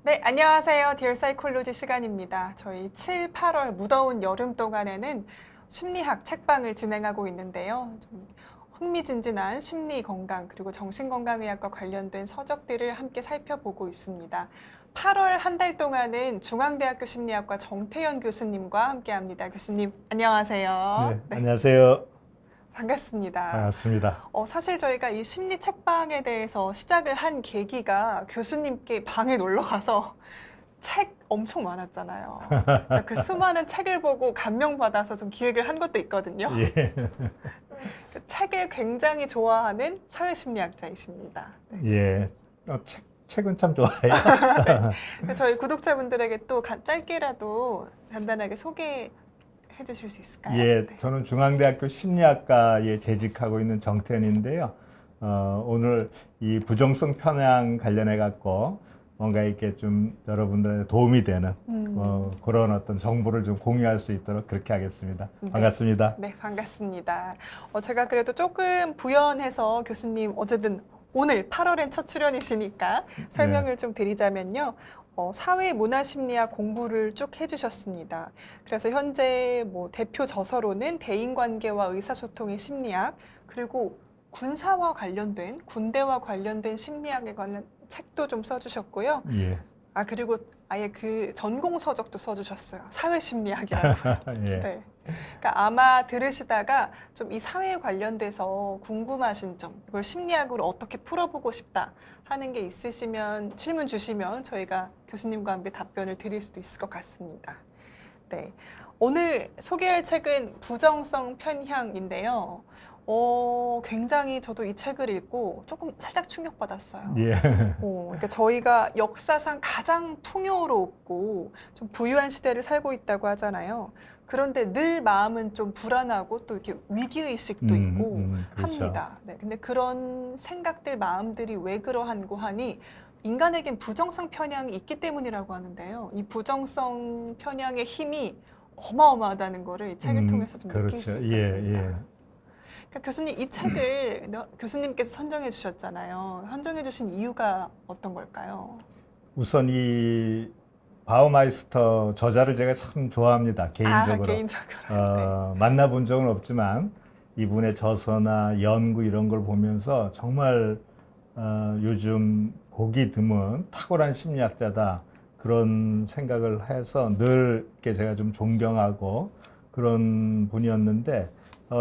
네, 안녕하세요. 디얼 사이콜로지 시간입니다. 저희 7, 8월 무더운 여름 동안에는 심리학 책방을 진행하고 있는데요. 좀 흥미진진한 심리 건강 그리고 정신건강의학과 관련된 서적들을 함께 살펴보고 있습니다. 8월 한 달 동안은 중앙대학교 심리학과 정태현 교수님과 함께합니다. 교수님, 안녕하세요. 네, 네, 안녕하세요. 반갑습니다. 반갑습니다. 사실 저희가 이 심리 책방에 대해서 시작을 한 계기가 교수님께 방에 놀러 가서 책 엄청 많았잖아요. 그러니까 그 수많은 책을 보고 감명받아서 좀 기획을 한 것도 있거든요. 예, 그 책을 굉장히 좋아하는 사회심리학자이십니다. 네. 예. 책은 참 좋아해요. 네. 저희 구독자분들에게 또 짧게라도 간단하게 소개해 주실 수 있을까요? 예, 네. 저는 중앙대학교 심리학과에 재직하고 있는 정태현인데요. 오늘 이 부정성 편향 관련해 갖고 뭔가 이렇게 좀 여러분들의 도움이 되는 그런 어떤 정보를 좀 공유할 수 있도록 그렇게 하겠습니다. 네. 반갑습니다. 네, 반갑습니다. 제가 그래도 조금 부연해서 교수님 어쨌든 오늘 8월엔 첫 출연이시니까 설명을 좀 드리자면요. 사회문화심리학 공부를 쭉 해주셨습니다. 그래서 현재 뭐 대표 저서로는 대인관계와 의사소통의 심리학, 그리고 군사와 관련된, 군대와 관련된 심리학에 관련 책도 좀 써주셨고요. 예, 그리고 아예 그 전공 서적도 써주셨어요. 사회심리학이라고요. 예. 네. 그러니까 아마 들으시다가 좀 이 사회에 관련돼서 궁금하신 점, 이걸 심리학으로 어떻게 풀어보고 싶다 하는 게 있으시면 질문 주시면 저희가 교수님과 함께 답변을 드릴 수도 있을 것 같습니다. 네. 오늘 소개할 책은 부정성 편향인데요. 굉장히 저도 이 책을 읽고 조금 살짝 충격받았어요. 예. 그러니까 저희가 역사상 가장 풍요롭고 좀 부유한 시대를 살고 있다고 하잖아요. 그런데 늘 마음은 좀 불안하고 또 이렇게 위기의식도 있고 그렇죠. 합니다. 네, 근데 그런 생각들, 마음들이 왜 그러한고 하니 인간에겐 부정성 편향이 있기 때문이라고 하는데요. 이 부정성 편향의 힘이 어마어마하다는 거를 이 책을 통해서 좀 느낄 수 그렇죠. 있었습니다. 예, 예. 그러니까 교수님 이 책을 교수님께서 선정해 주셨잖아요. 선정해 주신 이유가 어떤 걸까요? 우선 이 바우마이스터 저자를 제가 참 좋아합니다. 개인적으로. 개인적으로. 만나본 적은 없지만 이분의 저서나 연구 이런 걸 보면서 정말 요즘 보기 드문 탁월한 심리학자다. 그런 생각을 해서 늘 이렇게 제가 좀 존경하고 그런 분이었는데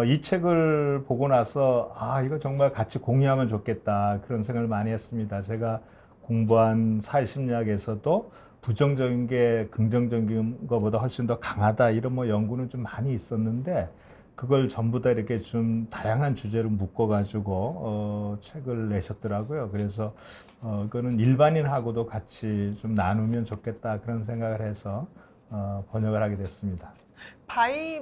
이 책을 보고 나서 이거 정말 같이 공유하면 좋겠다. 그런 생각을 많이 했습니다. 제가 공부한 사회심리학에서도 부정적인 게 긍정적인 것보다 훨씬 더 강하다 이런 뭐 연구는 좀 많이 있었는데 그걸 전부 다 이렇게 좀 다양한 주제로 묶어가지고 책을 내셨더라고요. 그래서 그거는 일반인하고도 같이 좀 나누면 좋겠다 그런 생각을 해서 번역을 하게 됐습니다.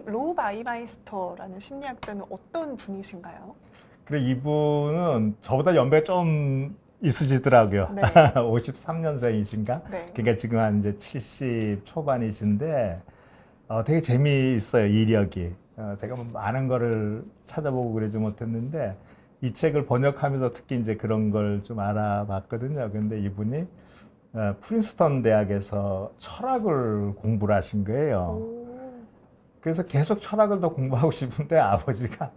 로 바이마이스터라는 심리학자는 어떤 분이신가요? 그래 이분은 저보다 연배가 좀 있으시더라고요. 네. 53년생이신가? 네. 그러니까 지금 한 이제 70 초반이신데 되게 재미있어요, 이력이. 제가 뭐 많은 거를 찾아보고 그러지 못했는데 이 책을 번역하면서 특히 이제 그런 걸 좀 알아봤거든요. 근데 이분이 프린스턴 대학에서 철학을 공부를 하신 거예요. 그래서 계속 철학을 더 공부하고 싶은데 아버지가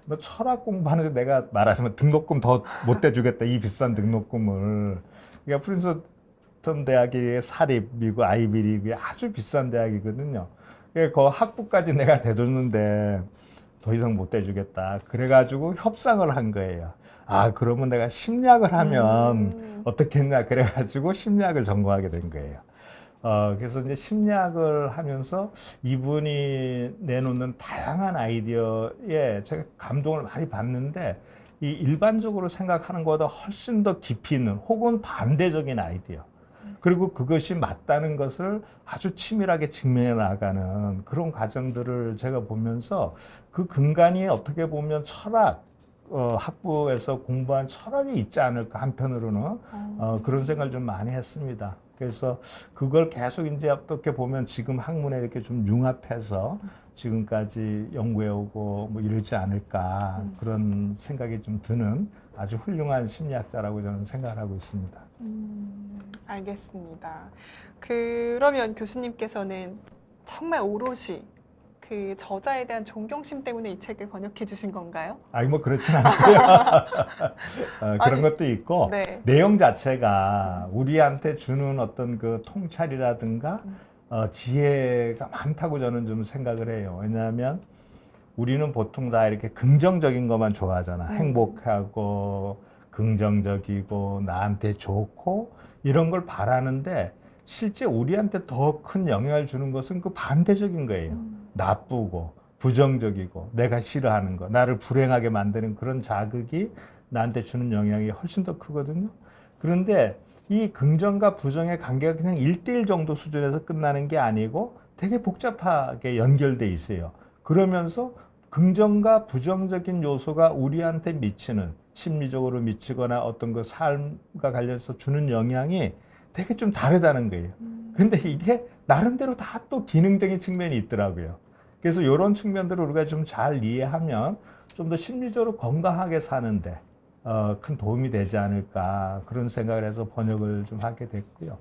너 철학 공부하는데 내가 말하자면 등록금 더 못 대주겠다, 이 비싼 등록금을. 그러니까 프린스턴 대학이 사립 미국 아이비리그의 아주 비싼 대학이거든요. 그 학부까지 내가 대줬는데 더 이상 못 대주겠다. 그래가지고 협상을 한 거예요. 그러면 내가 심리학을 하면 어떻겠냐. 그래가지고 심리학을 전공하게 된 거예요. 그래서 이제 심리학을 하면서 이분이 내놓는 다양한 아이디어에 제가 감동을 많이 받는데 이 일반적으로 생각하는 것보다 훨씬 더 깊이 있는 혹은 반대적인 아이디어. 그리고 그것이 맞다는 것을 아주 치밀하게 직면해 나가는 그런 과정들을 제가 보면서 그 근간이 어떻게 보면 철학, 학부에서 공부한 철학이 있지 않을까 한편으로는 그런 생각을 좀 많이 했습니다. 그래서 그걸 계속 이제 어떻게 보면 지금 학문에 이렇게 좀 융합해서 지금까지 연구해 오고 뭐 이러지 않을까 그런 생각이 좀 드는 아주 훌륭한 심리학자라고 저는 생각을 하고 있습니다. 알겠습니다. 그러면 교수님께서는 정말 오롯이 그 저자에 대한 존경심 때문에 이 책을 번역해 주신 건가요? 아니 뭐 그렇진 않고요. 그런 아니, 것도 있고 네. 내용 자체가 우리한테 주는 어떤 그 통찰이라든가 지혜가 많다고 저는 좀 생각을 해요. 왜냐하면 우리는 보통 다 이렇게 긍정적인 것만 좋아하잖아. 행복하고 긍정적이고 나한테 좋고 이런 걸 바라는데 실제 우리한테 더 큰 영향을 주는 것은 그 반대적인 거예요. 나쁘고 부정적이고 내가 싫어하는 거, 나를 불행하게 만드는 그런 자극이 나한테 주는 영향이 훨씬 더 크거든요. 그런데 이 긍정과 부정의 관계가 그냥 1대1 정도 수준에서 끝나는 게 아니고 되게 복잡하게 연결돼 있어요. 그러면서 긍정과 부정적인 요소가 우리한테 미치는, 심리적으로 미치거나 어떤 그 삶과 관련해서 주는 영향이 되게 좀 다르다는 거예요. 근데 이게 나름대로 다 또 기능적인 측면이 있더라고요. 그래서 이런 측면들을 우리가 좀 잘 이해하면 좀 더 심리적으로 건강하게 사는데 큰 도움이 되지 않을까 그런 생각을 해서 번역을 좀 하게 됐고요.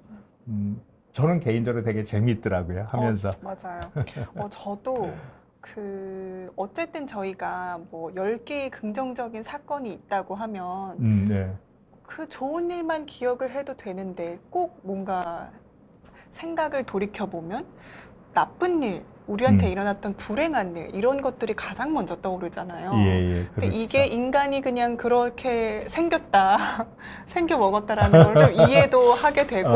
저는 개인적으로 되게 재미있더라고요, 하면서. 맞아요. 저도 어쨌든 저희가 뭐 10개의 긍정적인 사건이 있다고 하면 네. 그 좋은 일만 기억을 해도 되는데 꼭 뭔가 생각을 돌이켜보면 나쁜 일, 우리한테 일어났던 불행한 일, 이런 것들이 가장 먼저 떠오르잖아요. 예, 근데 그렇죠. 이게 인간이 그냥 그렇게 생겼다, 생겨 먹었다라는 걸 좀 이해도 하게 되고,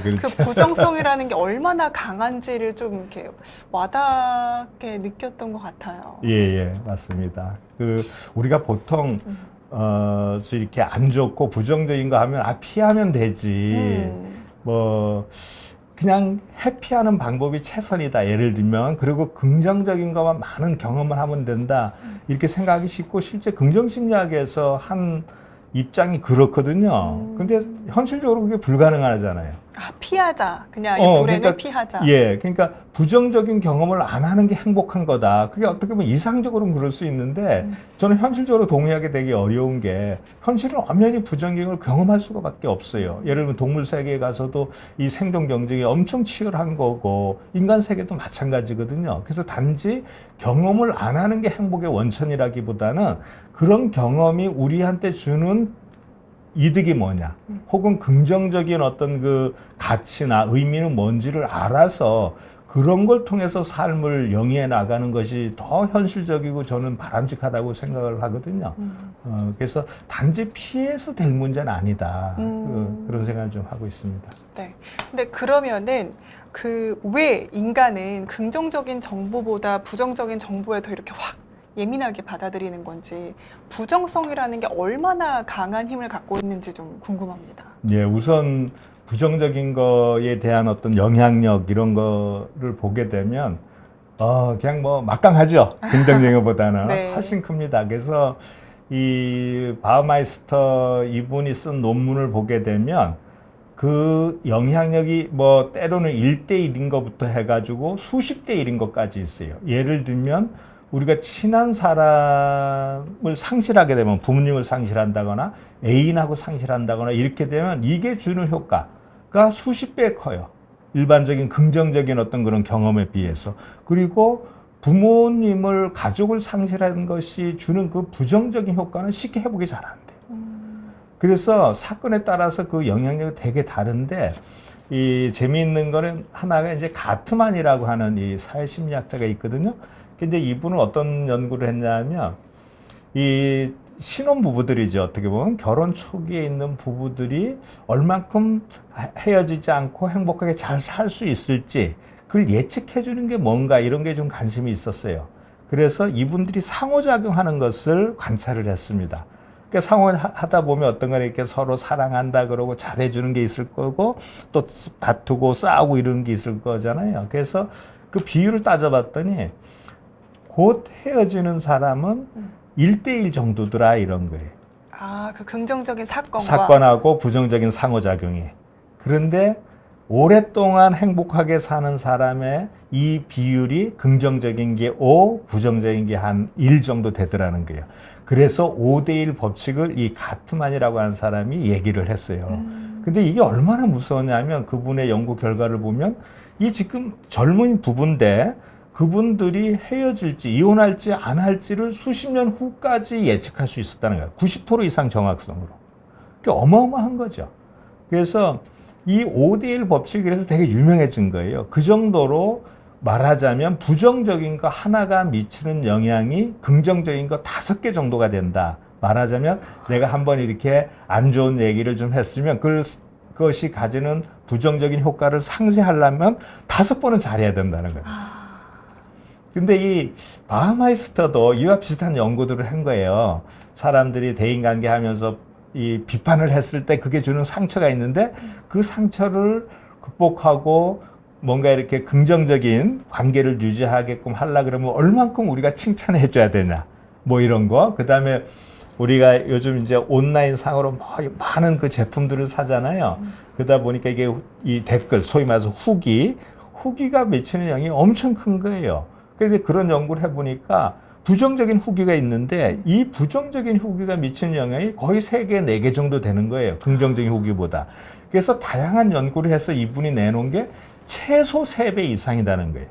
그렇죠. 그 부정성이라는 게 얼마나 강한지를 좀 이렇게 와닿게 느꼈던 것 같아요. 예, 맞습니다. 우리가 보통 이렇게 안 좋고 부정적인 거 하면 피하면 되지. 뭐 그냥 회피하는 방법이 최선이다. 예를 들면 그리고 긍정적인 것만 많은 경험을 하면 된다. 이렇게 생각하기 쉽고 실제 긍정심리학에서 한 입장이 그렇거든요. 근데 현실적으로 그게 불가능하잖아요. 피하자. 그냥 이 불행을 그러니까, 피하자. 예, 그러니까 부정적인 경험을 안 하는 게 행복한 거다. 그게 어떻게 보면 이상적으로는 그럴 수 있는데 저는 현실적으로 동의하기 되게 어려운 게 현실은 엄연히 부정적인 걸 경험할 수가 밖에 없어요. 예를 들면 동물 세계에 가서도 이 생존 경쟁이 엄청 치열한 거고 인간 세계도 마찬가지거든요. 그래서 단지 경험을 안 하는 게 행복의 원천이라기보다는 그런 경험이 우리한테 주는 이득이 뭐냐, 혹은 긍정적인 어떤 그 가치나 의미는 뭔지를 알아서 그런 걸 통해서 삶을 영위해 나가는 것이 더 현실적이고 저는 바람직하다고 생각을 하거든요. 그래서 단지 피해서 될 문제는 아니다. 그런 생각을 좀 하고 있습니다. 네. 근데 그러면은 왜 인간은 긍정적인 정보보다 부정적인 정보에 더 이렇게 확 예민하게 받아들이는 건지, 부정성이라는 게 얼마나 강한 힘을 갖고 있는지 좀 궁금합니다. 예, 우선 부정적인 거에 대한 어떤 영향력 이런 거를 보게 되면 그냥 뭐 막강하죠. 긍정적인 것보다는 네. 훨씬 큽니다. 그래서 이 바우마이스터 이분이 쓴 논문을 보게 되면 그 영향력이 뭐 때로는 1대1인 것부터 해가지고 수십 대 1인 것까지 있어요. 예를 들면 우리가 친한 사람을 상실하게 되면 부모님을 상실한다거나 애인하고 상실한다거나 이렇게 되면 이게 주는 효과가 수십 배 커요. 일반적인 긍정적인 어떤 그런 경험에 비해서. 그리고 부모님을, 가족을 상실한 것이 주는 그 부정적인 효과는 쉽게 회복이 잘 안 돼요. 그래서 사건에 따라서 그 영향력이 되게 다른데 이 재미있는 거는 하나가 이제 가트만이라고 하는 이 사회심리학자가 있거든요. 근데 이분은 어떤 연구를 했냐면 이 신혼부부들이죠. 어떻게 보면 결혼 초기에 있는 부부들이 얼만큼 헤어지지 않고 행복하게 잘 살 수 있을지 그걸 예측해 주는 게 뭔가 이런 게 좀 관심이 있었어요. 그래서 이분들이 상호작용하는 것을 관찰을 했습니다. 그러니까 상호하다 보면 어떤 건 이렇게 서로 사랑한다 그러고 잘해주는 게 있을 거고 또 다투고 싸우고 이런 게 있을 거잖아요. 그래서 그 비율을 따져봤더니 곧 헤어지는 사람은 1대1 정도더라 이런 거예요. 그 긍정적인 사건과 사건하고 부정적인 상호작용이. 그런데 오랫동안 행복하게 사는 사람의 이 비율이 긍정적인 게 5, 부정적인 게 한 1 정도 되더라는 거예요. 그래서 5대1 법칙을 이 가트만이라고 하는 사람이 얘기를 했어요. 근데 이게 얼마나 무서웠냐면 그분의 연구 결과를 보면 이 지금 젊은 부부인데 그분들이 헤어질지 이혼할지 안 할지를 수십 년 후까지 예측할 수 있었다는 거예요. 90% 이상 정확성으로. 그게 어마어마한 거죠. 그래서 이 5대1 법칙이 그래서 되게 유명해진 거예요. 그 정도로 말하자면 부정적인 거 하나가 미치는 영향이 긍정적인 거 5개 정도가 된다. 말하자면 내가 한번 이렇게 안 좋은 얘기를 좀 했으면 그것이 가지는 부정적인 효과를 상쇄하려면 5번은 잘해야 된다는 거예요. 근데 이 바하마이스터도 이와 비슷한 연구들을 한 거예요. 사람들이 대인관계 하면서 이 비판을 했을 때 그게 주는 상처가 있는데 그 상처를 극복하고 뭔가 이렇게 긍정적인 관계를 유지하게끔 하려 그러면 얼만큼 우리가 칭찬해 줘야 되냐. 뭐 이런 거. 그다음에 우리가 요즘 이제 온라인 상으로 많은 그 제품들을 사잖아요. 그러다 보니까 이게 이 댓글, 소위 말해서 후기가 미치는 영향이 엄청 큰 거예요. 그래서 그런 연구를 해보니까 부정적인 후기가 있는데 이 부정적인 후기가 미치는 영향이 거의 3개, 4개 정도 되는 거예요. 긍정적인 후기보다. 그래서 다양한 연구를 해서 이분이 내놓은 게 최소 3배 이상이라는 거예요.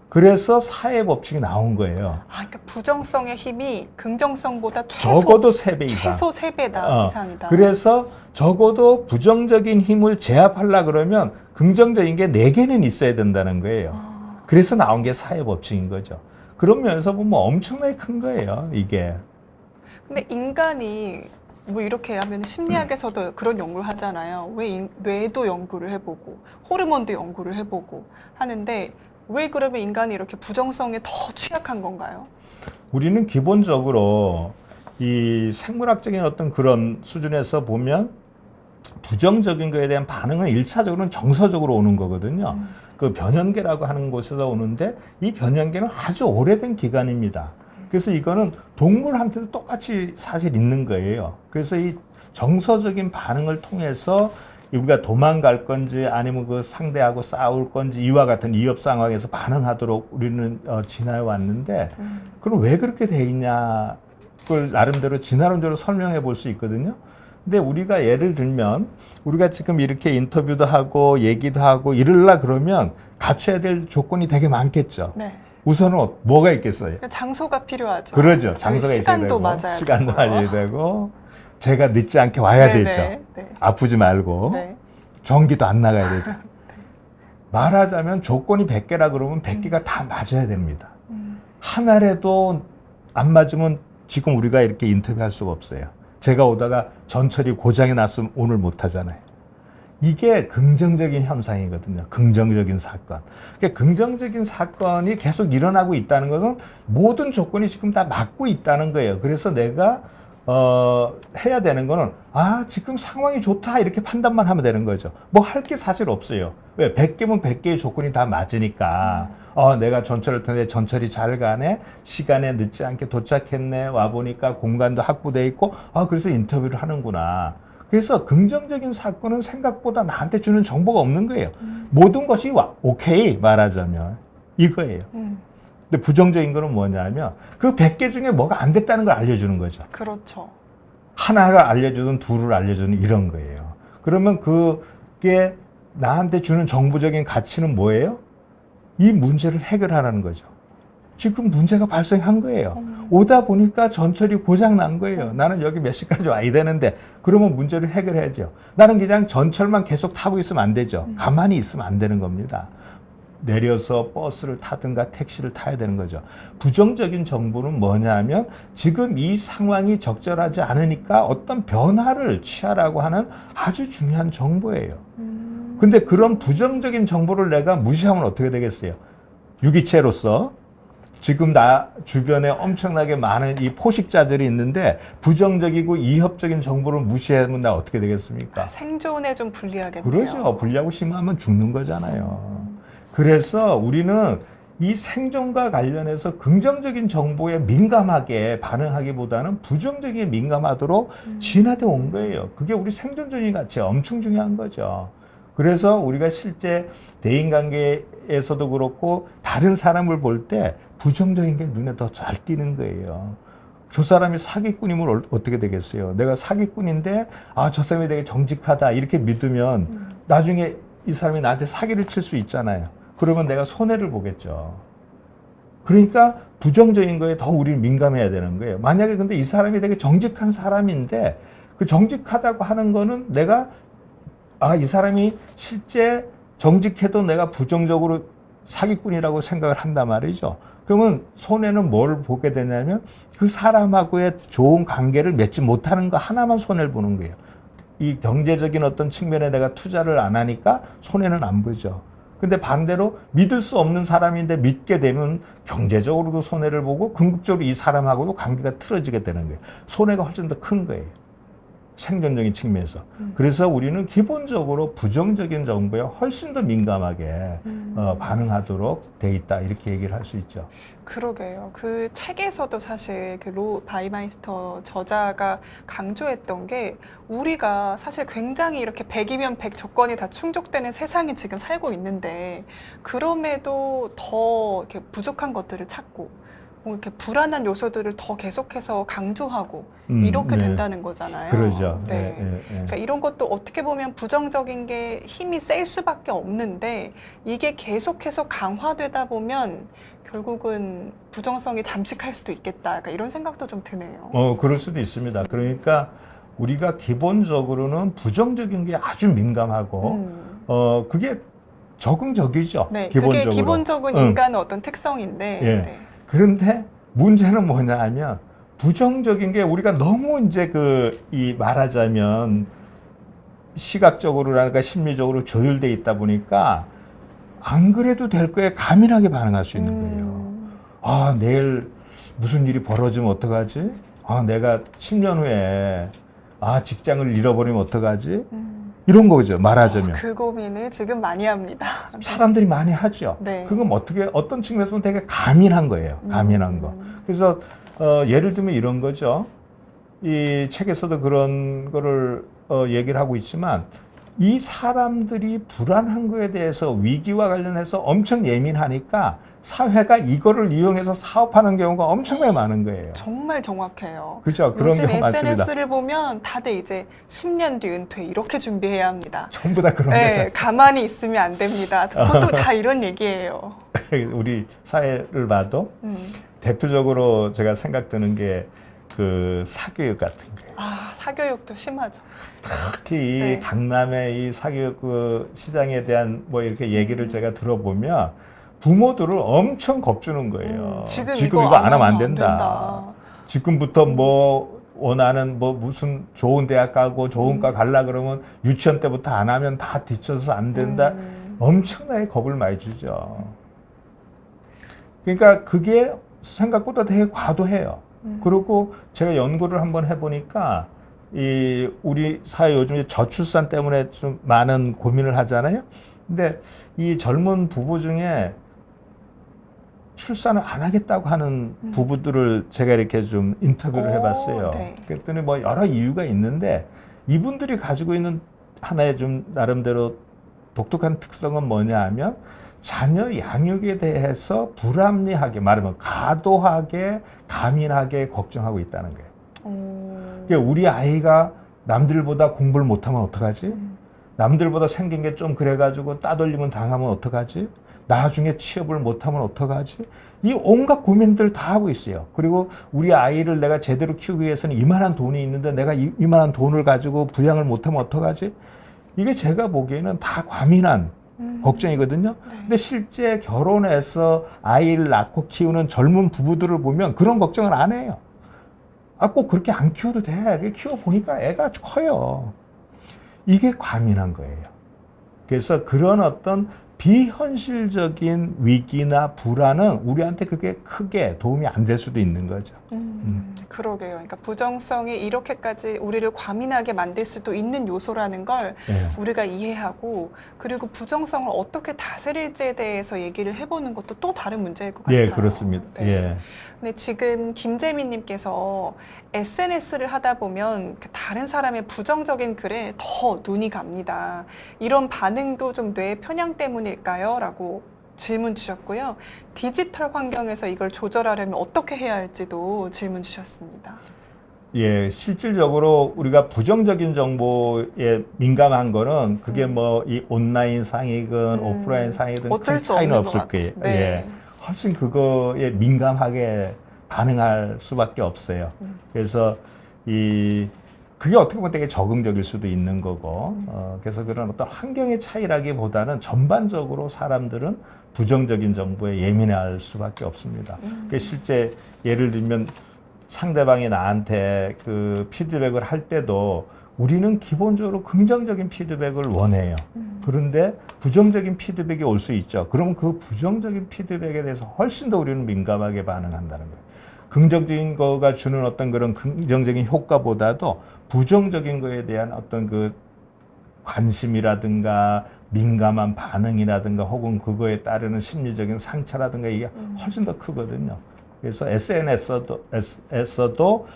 그래서 사회 법칙이 나온 거예요. 그러니까 부정성의 힘이 긍정성보다 적어도 3배 이상. 최소 3배다 이상이다. 그래서 적어도 부정적인 힘을 제압하려 그러면 긍정적인 게 4개는 있어야 된다는 거예요. 그래서 나온 게 사회 법칙인 거죠. 그런 면에서 보면 엄청나게 큰 거예요, 이게. 근데 인간이 뭐 이렇게 하면 심리학에서도 그런 연구를 하잖아요. 왜 뇌도 연구를 해보고 호르몬도 연구를 해보고 하는데 왜 그러면 인간이 이렇게 부정성에 더 취약한 건가요? 우리는 기본적으로 이 생물학적인 어떤 그런 수준에서 보면 부정적인 거에 대한 반응은 1차적으로는 정서적으로 오는 거거든요. 그 변연계라고 하는 곳에서 오는데 이 변연계는 아주 오래된 기간입니다. 그래서 이거는 동물한테도 똑같이 사실 있는 거예요. 그래서 이 정서적인 반응을 통해서 우리가 도망갈 건지 아니면 그 상대하고 싸울 건지 이와 같은 위협 상황에서 반응하도록 우리는 지나해 왔는데 그럼 왜 그렇게 돼 있냐 그걸 나름대로 진화론적으로 설명해 볼 수 있거든요. 근데 우리가 예를 들면 우리가 지금 이렇게 인터뷰도 하고 얘기도 하고 이러려 그러면 갖춰야 될 조건이 되게 많겠죠. 네. 우선은 뭐가 있겠어요? 장소가 필요하죠. 그러죠. 장소가 있어야 시간도 되고 맞아야 시간도 되고. 맞아야 되고 제가 늦지 않게 와야 네, 되죠. 네, 네. 아프지 말고 네. 전기도 안 나가야 되죠. 말하자면 조건이 100개라 그러면 100개가 다 맞아야 됩니다. 하나라도 안 맞으면 지금 우리가 이렇게 인터뷰할 수가 없어요. 제가 오다가 전철이 고장이 났으면 오늘 못 하잖아요. 이게 긍정적인 현상이거든요. 긍정적인 사건. 그러니까 긍정적인 사건이 계속 일어나고 있다는 것은 모든 조건이 지금 다 맞고 있다는 거예요. 그래서 내가 해야 되는 거는 지금 상황이 좋다 이렇게 판단만 하면 되는 거죠. 뭐 할 게 사실 없어요. 왜? 100개면 100개의 조건이 다 맞으니까 내가 전철을 타는데 전철이 잘 가네, 시간에 늦지 않게 도착했네, 와보니까 공간도 확보돼 있고 그래서 인터뷰를 하는구나. 그래서 긍정적인 사건은 생각보다 나한테 주는 정보가 없는 거예요. 모든 것이 오케이 말하자면 이거예요. 근데 부정적인 거는 뭐냐면 그 100개 중에 뭐가 안 됐다는 걸 알려주는 거죠. 그렇죠. 하나를 알려주든 둘을 알려주는 이런 거예요. 그러면 그게 나한테 주는 정보적인 가치는 뭐예요? 이 문제를 해결하라는 거죠. 지금 문제가 발생한 거예요. 오다 보니까 전철이 고장 난 거예요. 나는 여기 몇 시까지 와야 되는데 그러면 문제를 해결해야죠. 나는 그냥 전철만 계속 타고 있으면 안 되죠. 가만히 있으면 안 되는 겁니다. 내려서 버스를 타든가 택시를 타야 되는 거죠. 부정적인 정보는 뭐냐면 지금 이 상황이 적절하지 않으니까 어떤 변화를 취하라고 하는 아주 중요한 정보예요. 근데 그런 부정적인 정보를 내가 무시하면 어떻게 되겠어요? 유기체로서 지금 나 주변에 엄청나게 많은 이 포식자들이 있는데 부정적이고 이협적인 정보를 무시하면 나 어떻게 되겠습니까? 생존에 좀 불리하겠네요. 그러죠. 불리하고 심하면 죽는 거잖아요. 그래서 우리는 이 생존과 관련해서 긍정적인 정보에 민감하게 반응하기보다는 부정적인 민감하도록 진화되어 온 거예요. 그게 우리 생존 전이 가치 엄청 중요한 거죠. 그래서 우리가 실제 대인관계에서도 그렇고 다른 사람을 볼 때 부정적인 게 눈에 더 잘 띄는 거예요. 저 사람이 사기꾼이면 어떻게 되겠어요? 내가 사기꾼인데 저 사람이 되게 정직하다 이렇게 믿으면 나중에 이 사람이 나한테 사기를 칠 수 있잖아요. 그러면 내가 손해를 보겠죠. 그러니까 부정적인 거에 더 우리는 민감해야 되는 거예요. 만약에 근데 이 사람이 되게 정직한 사람인데 그 정직하다고 하는 거는 내가 이 사람이 실제 정직해도 내가 부정적으로 사기꾼이라고 생각을 한단 말이죠. 그러면 손해는 뭘 보게 되냐면 그 사람하고의 좋은 관계를 맺지 못하는 거 하나만 손해를 보는 거예요. 이 경제적인 어떤 측면에 내가 투자를 안 하니까 손해는 안 보죠. 근데 반대로 믿을 수 없는 사람인데 믿게 되면 경제적으로도 손해를 보고 궁극적으로 이 사람하고도 관계가 틀어지게 되는 거예요. 손해가 훨씬 더 큰 거예요. 생존적인 측면에서. 그래서 우리는 기본적으로 부정적인 정보에 훨씬 더 민감하게 반응하도록 돼 있다 이렇게 얘기를 할 수 있죠. 그러게요. 그 책에서도 사실 그 로 바이마이스터 저자가 강조했던 게 우리가 사실 굉장히 이렇게 100이면 100 조건이 다 충족되는 세상에 지금 살고 있는데 그럼에도 더 이렇게 부족한 것들을 찾고 뭐 이렇게 불안한 요소들을 더 계속해서 강조하고 이렇게 네. 된다는 거잖아요. 그러죠. 네. 그러니까 이런 것도 어떻게 보면 부정적인 게 힘이 셀 수밖에 없는데 이게 계속해서 강화되다 보면 결국은 부정성이 잠식할 수도 있겠다. 그러니까 이런 생각도 좀 드네요. 그럴 수도 있습니다. 그러니까 우리가 기본적으로는 부정적인 게 아주 민감하고 그게 적응적이죠. 네, 기본적으로. 그게 기본적인 인간의 어떤 특성인데. 예. 네. 그런데 문제는 뭐냐 하면 부정적인 게 우리가 너무 이제 이 말하자면 시각적으로라든가 심리적으로 조율돼 있다 보니까 안 그래도 될 거에 가민하게 반응할 수 있는 거예요. 내일 무슨 일이 벌어지면 어떡하지? 내가 10년 후에 직장을 잃어버리면 어떡하지? 이런 거죠, 말하자면. 그 고민을 지금 많이 합니다. 사람들이 많이 하죠. 네. 그건 어떤 측면에서 보면 되게 가민한 거예요. 가민한 거. 그래서 예를 들면 이런 거죠. 이 책에서도 그런 거를 얘기를 하고 있지만 이 사람들이 불안한 거에 대해서 위기와 관련해서 엄청 예민하니까 사회가 이거를 이용해서 사업하는 경우가 엄청나게 많은 거예요. 정말 정확해요. 그렇죠. 그런 요즘 경우 많습니다. SNS를 보면 다들 이제 10년 뒤 은퇴 이렇게 준비해야 합니다. 전부 다 그런 네, 거죠. 가만히 있으면 안 됩니다. 보통 다 이런 얘기예요. 우리 사회를 봐도 대표적으로 제가 생각드는 게 그 사교육 같은 거예요. 사교육도 심하죠. 특히 네. 강남의 이 사교육 시장에 대한 뭐 이렇게 얘기를 제가 들어보면 부모들을 엄청 겁주는 거예요. 지금 이거 안 하면 안 된다. 지금부터 뭐 원하는 뭐 무슨 좋은 대학 가고 좋은 과 갈라 그러면 유치원 때부터 안 하면 다 뒤쳐서 안 된다. 엄청나게 겁을 많이 주죠. 그러니까 그게 생각보다 되게 과도해요. 그리고 제가 연구를 한번 해보니까 우리 사회 요즘 저출산 때문에 좀 많은 고민을 하잖아요. 근데 이 젊은 부부 중에 출산을 안 하겠다고 하는 부부들을 제가 이렇게 좀 인터뷰를 해봤어요. 네. 그랬더니 뭐 여러 이유가 있는데 이분들이 가지고 있는 하나의 좀 나름대로 독특한 특성은 뭐냐 하면 자녀 양육에 대해서 불합리하게 말하면 과도하게 가민하게 걱정하고 있다는 거예요. 그러니까 우리 아이가 남들보다 공부를 못하면 어떡하지? 남들보다 생긴 게 좀 그래가지고 따돌림은 당하면 어떡하지? 나중에 취업을 못하면 어떡하지? 이 온갖 고민들 다 하고 있어요. 그리고 우리 아이를 내가 제대로 키우기 위해서는 이만한 돈이 있는데 내가 이만한 돈을 가지고 부양을 못하면 어떡하지? 이게 제가 보기에는 다 과민한 걱정이거든요. 근데 실제 결혼해서 아이를 낳고 키우는 젊은 부부들을 보면 그런 걱정을 안 해요. 꼭 그렇게 안 키워도 돼. 키워보니까 애가 커요. 이게 과민한 거예요. 그래서 그런 어떤 비현실적인 위기나 불안은 우리한테 그게 크게 도움이 안 될 수도 있는 거죠. 그러게요. 그러니까 부정성이 이렇게까지 우리를 과민하게 만들 수도 있는 요소라는 걸 예. 우리가 이해하고 그리고 부정성을 어떻게 다스릴지에 대해서 얘기를 해보는 것도 또 다른 문제일 것 같아요. 예, 그렇습니다. 네. 예. 근데 지금 김재민님께서 SNS를 하다 보면 그 다른 사람의 부정적인 글에 더 눈이 갑니다. 이런 반응도 좀 뇌 편향 때문일까요? 라고 질문 주셨고요. 디지털 환경에서 이걸 조절하려면 어떻게 해야 할지도 질문 주셨습니다. 예, 실질적으로 우리가 부정적인 정보에 민감한 거는 그게 뭐 이 온라인 상이든 오프라인 상이든 어쩔 큰 수 차이는 없는 것 없을 같아요. 거예요. 네. 예, 훨씬 그거에 민감하게 반응할 수밖에 없어요. 그래서 그게 어떻게 보면 되게 적응적일 수도 있는 거고, 그래서 그런 어떤 환경의 차이라기보다는 전반적으로 사람들은 부정적인 정보에 예민할 수밖에 없습니다. 그게 실제 예를 들면 상대방이 나한테 그 피드백을 할 때도 우리는 기본적으로 긍정적인 피드백을 원해요. 그런데 부정적인 피드백이 올 수 있죠. 그러면 그 부정적인 피드백에 대해서 훨씬 더 우리는 민감하게 반응한다는 거예요. 긍정적인 거가 주는 어떤 그런 긍정적인 효과보다도 부정적인 거에 대한 어떤 그 관심이라든가 민감한 반응이라든가 혹은 그거에 따르는 심리적인 상처라든가 이게 훨씬 더 크거든요. 그래서 SNS에서도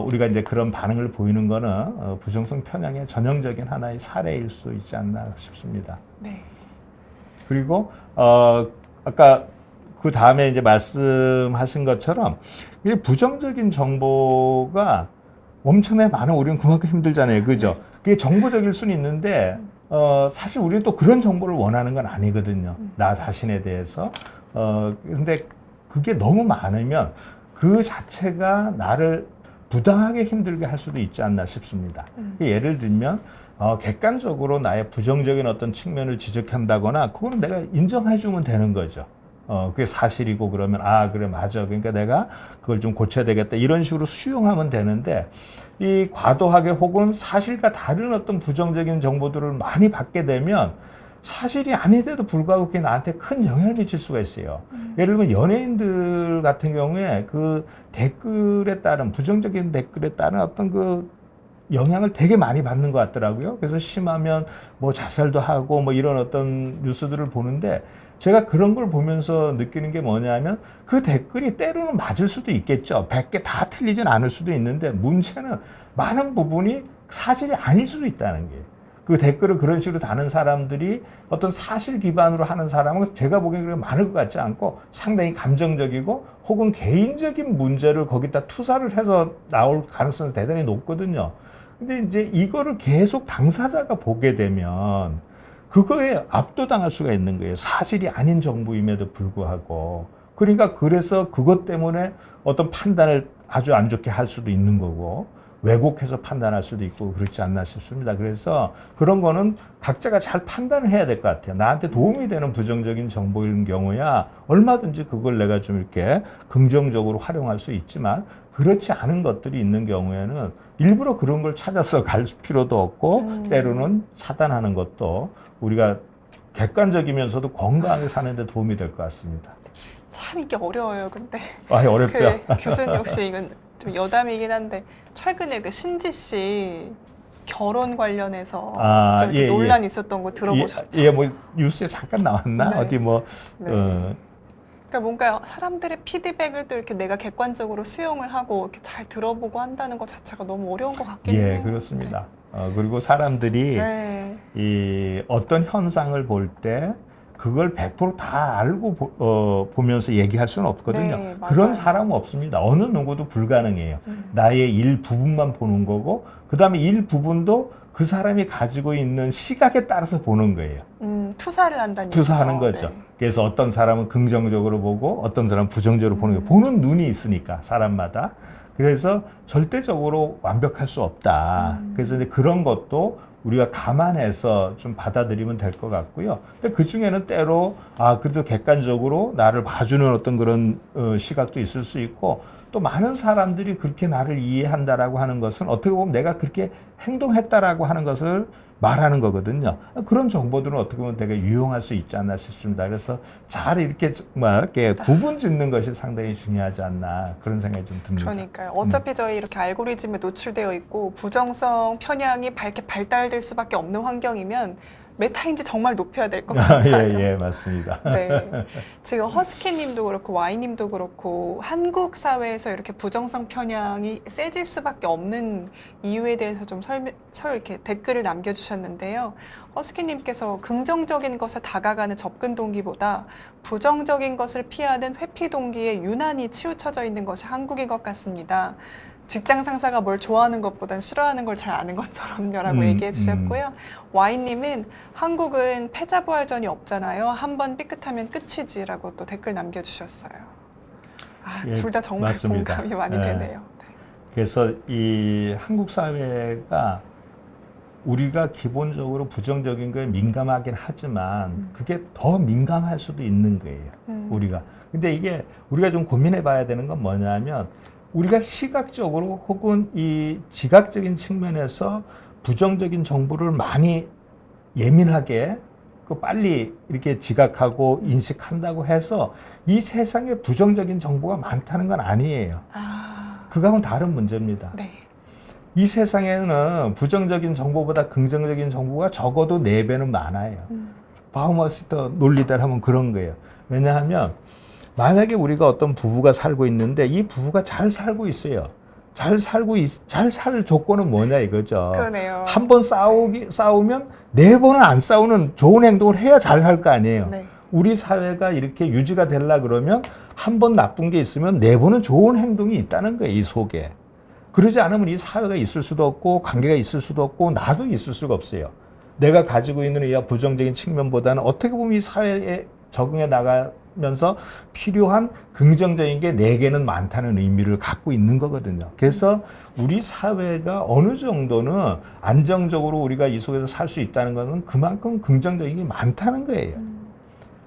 우리가 이제 그런 반응을 보이는 거는 부정성 편향의 전형적인 하나의 사례일 수 있지 않나 싶습니다. 네. 그리고 아까 그 다음에 이제 말씀하신 것처럼 이 부정적인 정보가 엄청나게 많은 우리는 그만큼 힘들잖아요, 그죠? 그게 정보적일 수는 있는데 사실 우리는 또 그런 정보를 원하는 건 아니거든요. 나 자신에 대해서. 근데 그게 너무 많으면 그 자체가 나를 부당하게 힘들게 할 수도 있지 않나 싶습니다. 예를 들면 객관적으로 나의 부정적인 어떤 측면을 지적한다거나 그거는 내가 인정해주면 되는 거죠. 그게 사실이고 그러면 그래 맞아. 그러니까 내가 그걸 좀 고쳐야 되겠다. 이런 식으로 수용하면 되는데 이 과도하게 혹은 사실과 다른 어떤 부정적인 정보들을 많이 받게 되면 사실이 아닌데도 불구하고 그게 나한테 큰 영향을 미칠 수가 있어요. 예를 들면 연예인들 같은 경우에 그 댓글에 따른 부정적인 댓글에 따른 어떤 그 영향을 되게 많이 받는 것 같더라고요. 그래서 심하면 뭐 자살도 하고 뭐 이런 어떤 뉴스들을 보는데 제가 그런 걸 보면서 느끼는 게 뭐냐면 그 댓글이 때로는 맞을 수도 있겠죠. 100개 다 틀리진 않을 수도 있는데 문제는 많은 부분이 사실이 아닐 수도 있다는 게. 그 댓글을 그런 식으로 다는 사람들이 어떤 사실 기반으로 하는 사람은 제가 보기엔 그렇게 많을 것 같지 않고 상당히 감정적이고 혹은 개인적인 문제를 거기다 투사를 해서 나올 가능성이 대단히 높거든요. 근데 이제 이거를 계속 당사자가 보게 되면 그거에 압도당할 수가 있는 거예요. 사실이 아닌 정보임에도 불구하고. 그러니까 그래서 그것 때문에 어떤 판단을 아주 안 좋게 할 수도 있는 거고 왜곡해서 판단할 수도 있고 그렇지 않나 싶습니다. 그래서 그런 거는 각자가 잘 판단을 해야 될 것 같아요. 나한테 도움이 되는 부정적인 정보인 경우야 얼마든지 그걸 내가 좀 이렇게 긍정적으로 활용할 수 있지만 그렇지 않은 것들이 있는 경우에는 일부러 그런 걸 찾아서 갈 필요도 없고 때로는 차단하는 것도 우리가 객관적이면서도 건강하게 사는 데 도움이 될 것 같습니다. 참 이게 어려워요. 근데 어렵죠. 교수님 혹시 이건 좀 여담이긴 한데 최근에 그 신지 씨 결혼 관련해서 좀 이렇게 논란이 있었던 거 들어보셨죠? 뭐 뉴스에 잠깐 나왔나? 네. 어디 뭐 네. 그러니까 뭔가 사람들의 피드백을 또 이렇게 내가 객관적으로 수용을 하고 이렇게 잘 들어보고 한다는 것 자체가 너무 어려운 것 같긴 해요. 그렇습니다. 그리고 사람들이 네. 이 어떤 현상을 볼 때 그걸 100% 다 알고 보면서 얘기할 수는 없거든요. 네, 그런 맞아요. 사람은 없습니다. 어느 누구도 불가능해요. 나의 일부분만 보는 거고 그 다음에 일부분도 그 사람이 가지고 있는 시각에 따라서 보는 거예요. 투사를 한다는 투사하는 얘기죠. 거죠. 네. 그래서 어떤 사람은 긍정적으로 보고 어떤 사람은 부정적으로 보는 거예요. 보는 눈이 있으니까 사람마다. 그래서 절대적으로 완벽할 수 없다. 그래서 이제 그런 것도 우리가 감안해서 좀 받아들이면 될 것 같고요. 그 중에는 때로 그래도 객관적으로 나를 봐주는 어떤 그런 시각도 있을 수 있고 또 많은 사람들이 그렇게 나를 이해한다라고 하는 것은 어떻게 보면 내가 그렇게 행동했다라고 하는 것을 말하는 거거든요. 그런 정보들은 어떻게 보면 되게 유용할 수 있지 않나 싶습니다. 그래서 잘 이렇게 정말 이렇게 구분 짓는 것이 상당히 중요하지 않나 그런 생각이 좀 듭니다. 그러니까요. 어차피 저희 이렇게 알고리즘에 노출되어 있고 부정성 편향이 밝게 발달될 수밖에 없는 환경이면 메타인지 정말 높여야 될 것 같아요. 예, 맞습니다. 네. 지금 허스키님도 그렇고 와이님도 그렇고 한국 사회에서 이렇게 부정성 편향이 세질 수밖에 없는 이유에 대해서 좀 이렇게 댓글을 남겨주셨는데요. 허스키님께서 긍정적인 것에 다가가는 접근 동기보다 부정적인 것을 피하는 회피 동기에 유난히 치우쳐져 있는 것이 한국인 것 같습니다. 직장 상사가 뭘 좋아하는 것보단 싫어하는 걸 잘 아는 것처럼요라고 얘기해 주셨고요. 와인님은 한국은 패자부활전이 없잖아요. 한 번 삐끗하면 끝이지라고 또 댓글 남겨주셨어요. 예, 둘 다 정말 맞습니다. 공감이 많이 예. 되네요. 네. 그래서 이 한국 사회가 우리가 기본적으로 부정적인 거에 민감하긴 하지만 그게 더 민감할 수도 있는 거예요. 우리가. 근데 이게 우리가 좀 고민해 봐야 되는 건 뭐냐면 우리가 시각적으로 혹은 이 지각적인 측면에서 부정적인 정보를 많이 예민하게 빨리 이렇게 지각하고 인식한다고 해서 이 세상에 부정적인 정보가 많다는 건 아니에요. 그거하고는 다른 문제입니다. 네. 이 세상에는 부정적인 정보보다 긍정적인 정보가 적어도 4배는 많아요. 바우머스터 논리대로 하면 그런 거예요. 왜냐하면 만약에 우리가 어떤 부부가 살고 있는데 이 부부가 잘 살고 있어요. 잘 살 조건은 뭐냐 이거죠. 그러네요. 한 번 싸우면 4번은 안 싸우는 좋은 행동을 해야 잘 살 거 아니에요. 네. 우리 사회가 이렇게 유지가 되려 그러면 한 번 나쁜 게 있으면 4번은 좋은 행동이 있다는 거예요, 이 속에. 그러지 않으면 이 사회가 있을 수도 없고 관계가 있을 수도 없고 나도 있을 수가 없어요. 내가 가지고 있는 이 부정적인 측면보다는 어떻게 보면 이 사회에 적응해 나가면서 필요한 긍정적인 게 4개는 많다는 의미를 갖고 있는 거거든요. 그래서 우리 사회가 어느 정도는 안정적으로 우리가 이 속에서 살 수 있다는 것은 그만큼 긍정적인 게 많다는 거예요.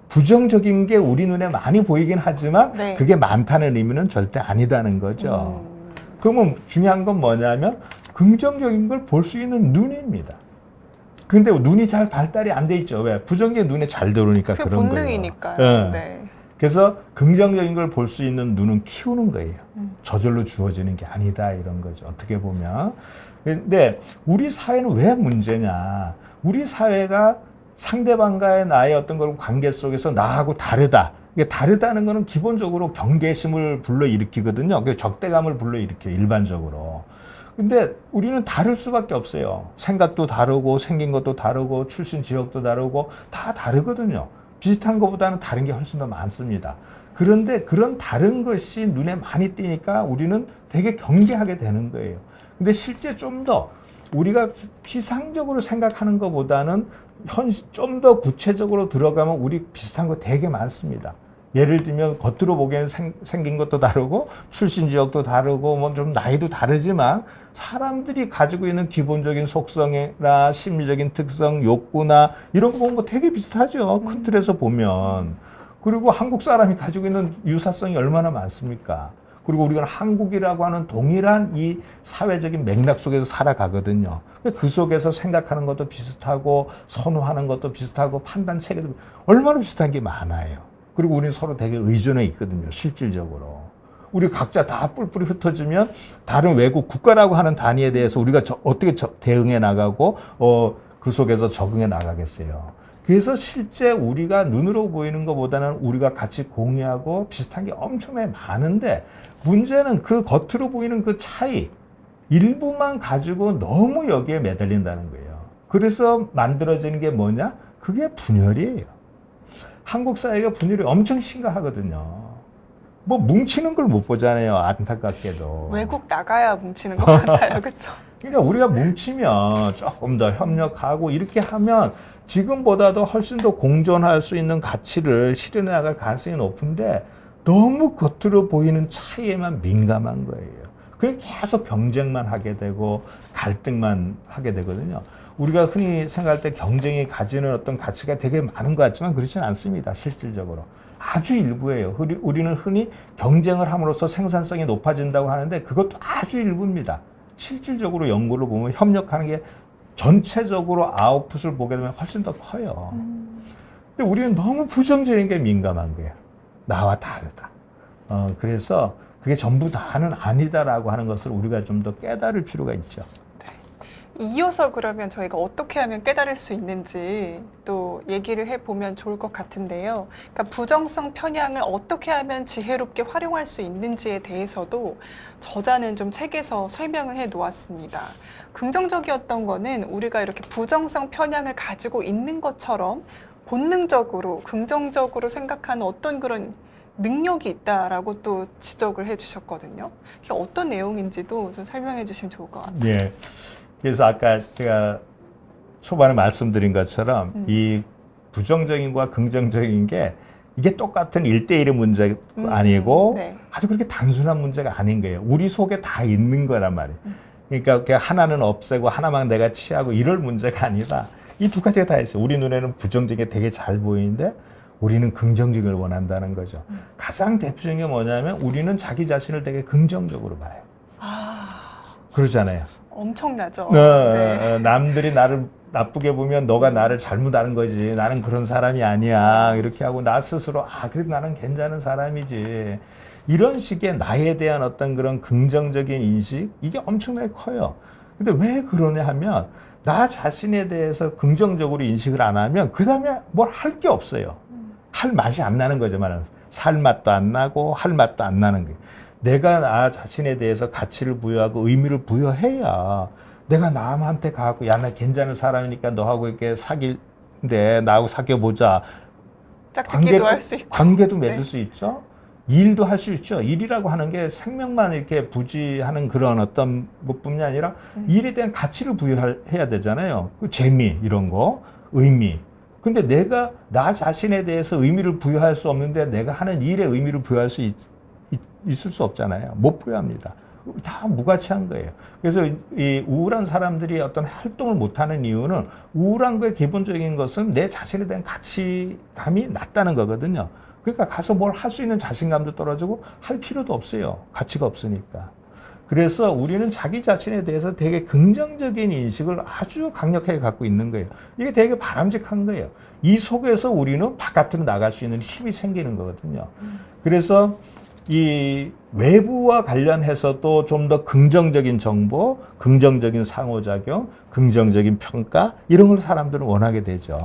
부정적인 게 우리 눈에 많이 보이긴 하지만 네. 그게 많다는 의미는 절대 아니다는 거죠. 그러면 중요한 건 뭐냐면 긍정적인 걸 볼 수 있는 눈입니다. 근데 눈이 잘 발달이 안 돼 있죠. 왜? 부정적인 눈에 잘 들어오니까 그 그런 거예요. 본능이니까요. 예. 네. 그래서 긍정적인 걸 볼 수 있는 눈은 키우는 거예요. 저절로 주어지는 게 아니다 이런 거죠. 어떻게 보면. 근데 우리 사회는 왜 문제냐? 우리 사회가 상대방과의 나의 어떤 그런 관계 속에서 나하고 다르다. 이게 다르다는 거는 기본적으로 경계심을 불러일으키거든요. 그 적대감을 불러일으켜요, 일반적으로. 근데 우리는 다를 수밖에 없어요. 생각도 다르고 생긴 것도 다르고 출신 지역도 다르고 다 다르거든요. 비슷한 것보다는 다른 게 훨씬 더 많습니다. 그런데 그런 다른 것이 눈에 많이 띄니까 우리는 되게 경계하게 되는 거예요. 근데 실제 좀 더 우리가 피상적으로 생각하는 것보다는 좀 더 구체적으로 들어가면 우리 비슷한 거 되게 많습니다. 예를 들면 겉으로 보기에는 생긴 것도 다르고 출신 지역도 다르고 뭐 좀 나이도 다르지만 사람들이 가지고 있는 기본적인 속성이나 심리적인 특성, 욕구나 이런 거 보면 뭐 되게 비슷하죠. 큰 틀에서 보면. 그리고 한국 사람이 가지고 있는 유사성이 얼마나 많습니까? 그리고 우리가 한국이라고 하는 동일한 이 사회적인 맥락 속에서 살아가거든요. 그 속에서 생각하는 것도 비슷하고 선호하는 것도 비슷하고 판단 체계도 얼마나 비슷한 게 많아요. 그리고 우리는 서로 되게 의존해 있거든요. 실질적으로. 우리 각자 다 뿔뿔이 흩어지면 다른 외국 국가라고 하는 단위에 대해서 우리가 어떻게 대응해 나가고 그 속에서 적응해 나가겠어요. 그래서 실제 우리가 눈으로 보이는 것보다는 우리가 같이 공유하고 비슷한 게 엄청나게 많은데 문제는 그 겉으로 보이는 그 차이 일부만 가지고 너무 여기에 매달린다는 거예요. 그래서 만들어지는 게 뭐냐? 그게 분열이에요. 한국 사회가 분열이 엄청 심각하거든요. 뭐 뭉치는 걸 못 보잖아요. 안타깝게도. 외국 나가야 뭉치는 것 같아요. 그렇죠? 그러니까 우리가 뭉치면 조금 더 협력하고 이렇게 하면 지금보다도 훨씬 더 공존할 수 있는 가치를 실현해 나갈 가능성이 높은데 너무 겉으로 보이는 차이에만 민감한 거예요. 그래서 계속 경쟁만 하게 되고 갈등만 하게 되거든요. 우리가 흔히 생각할 때 경쟁이 가지는 어떤 가치가 되게 많은 것 같지만 그렇지는 않습니다. 실질적으로. 아주 일부예요. 우리는 흔히 경쟁을 함으로써 생산성이 높아진다고 하는데 그것도 아주 일부입니다. 실질적으로 연구를 보면 협력하는 게 전체적으로 아웃풋을 보게 되면 훨씬 더 커요. 근데 우리는 너무 부정적인 게 민감한 거예요. 나와 다르다. 그래서 그게 전부 다는 아니다라고 하는 것을 우리가 좀 더 깨달을 필요가 있죠. 이어서 그러면 저희가 어떻게 하면 깨달을 수 있는지 또 얘기를 해보면 좋을 것 같은데요. 그러니까 부정성 편향을 어떻게 하면 지혜롭게 활용할 수 있는지에 대해서도 저자는 좀 책에서 설명을 해 놓았습니다. 긍정적이었던 거는 우리가 이렇게 부정성 편향을 가지고 있는 것처럼 본능적으로 긍정적으로 생각하는 어떤 그런 능력이 있다라고 또 지적을 해 주셨거든요. 그게 어떤 내용인지도 좀 설명해 주시면 좋을 것 같아요. 예. 그래서 아까 제가 초반에 말씀드린 것처럼 이 부정적인과 긍정적인 게 이게 똑같은 1대1의 문제가 아니고 네. 아주 그렇게 단순한 문제가 아닌 거예요. 우리 속에 다 있는 거란 말이에요. 그러니까 그냥 하나는 없애고 하나만 내가 취하고 이럴 문제가 아니라 이 두 가지가 다 있어요. 우리 눈에는 부정적인 게 되게 잘 보이는데 우리는 긍정적인 걸 원한다는 거죠. 가장 대표적인 게 뭐냐면 우리는 자기 자신을 되게 긍정적으로 봐요. 그러잖아요. 엄청나죠. 네. 남들이 나를 나쁘게 보면 너가 나를 잘못 아는 거지. 나는 그런 사람이 아니야. 이렇게 하고 나 스스로 그래도 나는 괜찮은 사람이지. 이런 식의 나에 대한 어떤 그런 긍정적인 인식 이게 엄청나게 커요. 근데 왜 그러냐 하면 나 자신에 대해서 긍정적으로 인식을 안 하면 그 다음에 뭘 할 게 없어요. 할 맛이 안 나는 거죠. 말하면 살 맛도 안 나고 할 맛도 안 나는 거예요. 내가 나 자신에 대해서 가치를 부여하고 의미를 부여해야 내가 남한테 가고 야, 나 괜찮은 사람이니까 너하고 이렇게 사귈인데 나하고 사귀어보자. 짝짓기도 할 수 있고. 관계도 맺을 네. 수 있죠. 일도 할 수 있죠. 일이라고 하는 게 생명만 이렇게 부지하는 그런 어떤 것뿐이 아니라 일에 대한 가치를 부여해야 되잖아요. 그 재미 이런 거, 의미. 근데 내가 나 자신에 대해서 의미를 부여할 수 없는데 내가 하는 일에 의미를 부여할 수 있을 수 없잖아요. 못 부여합니다. 다 무가치한 거예요. 그래서 이 우울한 사람들이 어떤 활동을 못하는 이유는 우울한 거의 기본적인 것은 내 자신에 대한 가치감이 낮다는 거거든요. 그러니까 가서 뭘 할 수 있는 자신감도 떨어지고 할 필요도 없어요. 가치가 없으니까. 그래서 우리는 자기 자신에 대해서 되게 긍정적인 인식을 아주 강력하게 갖고 있는 거예요. 이게 되게 바람직한 거예요. 이 속에서 우리는 바깥으로 나갈 수 있는 힘이 생기는 거거든요. 그래서 이 외부와 관련해서도 좀 더 긍정적인 정보, 긍정적인 상호작용, 긍정적인 평가 이런 걸 사람들은 원하게 되죠.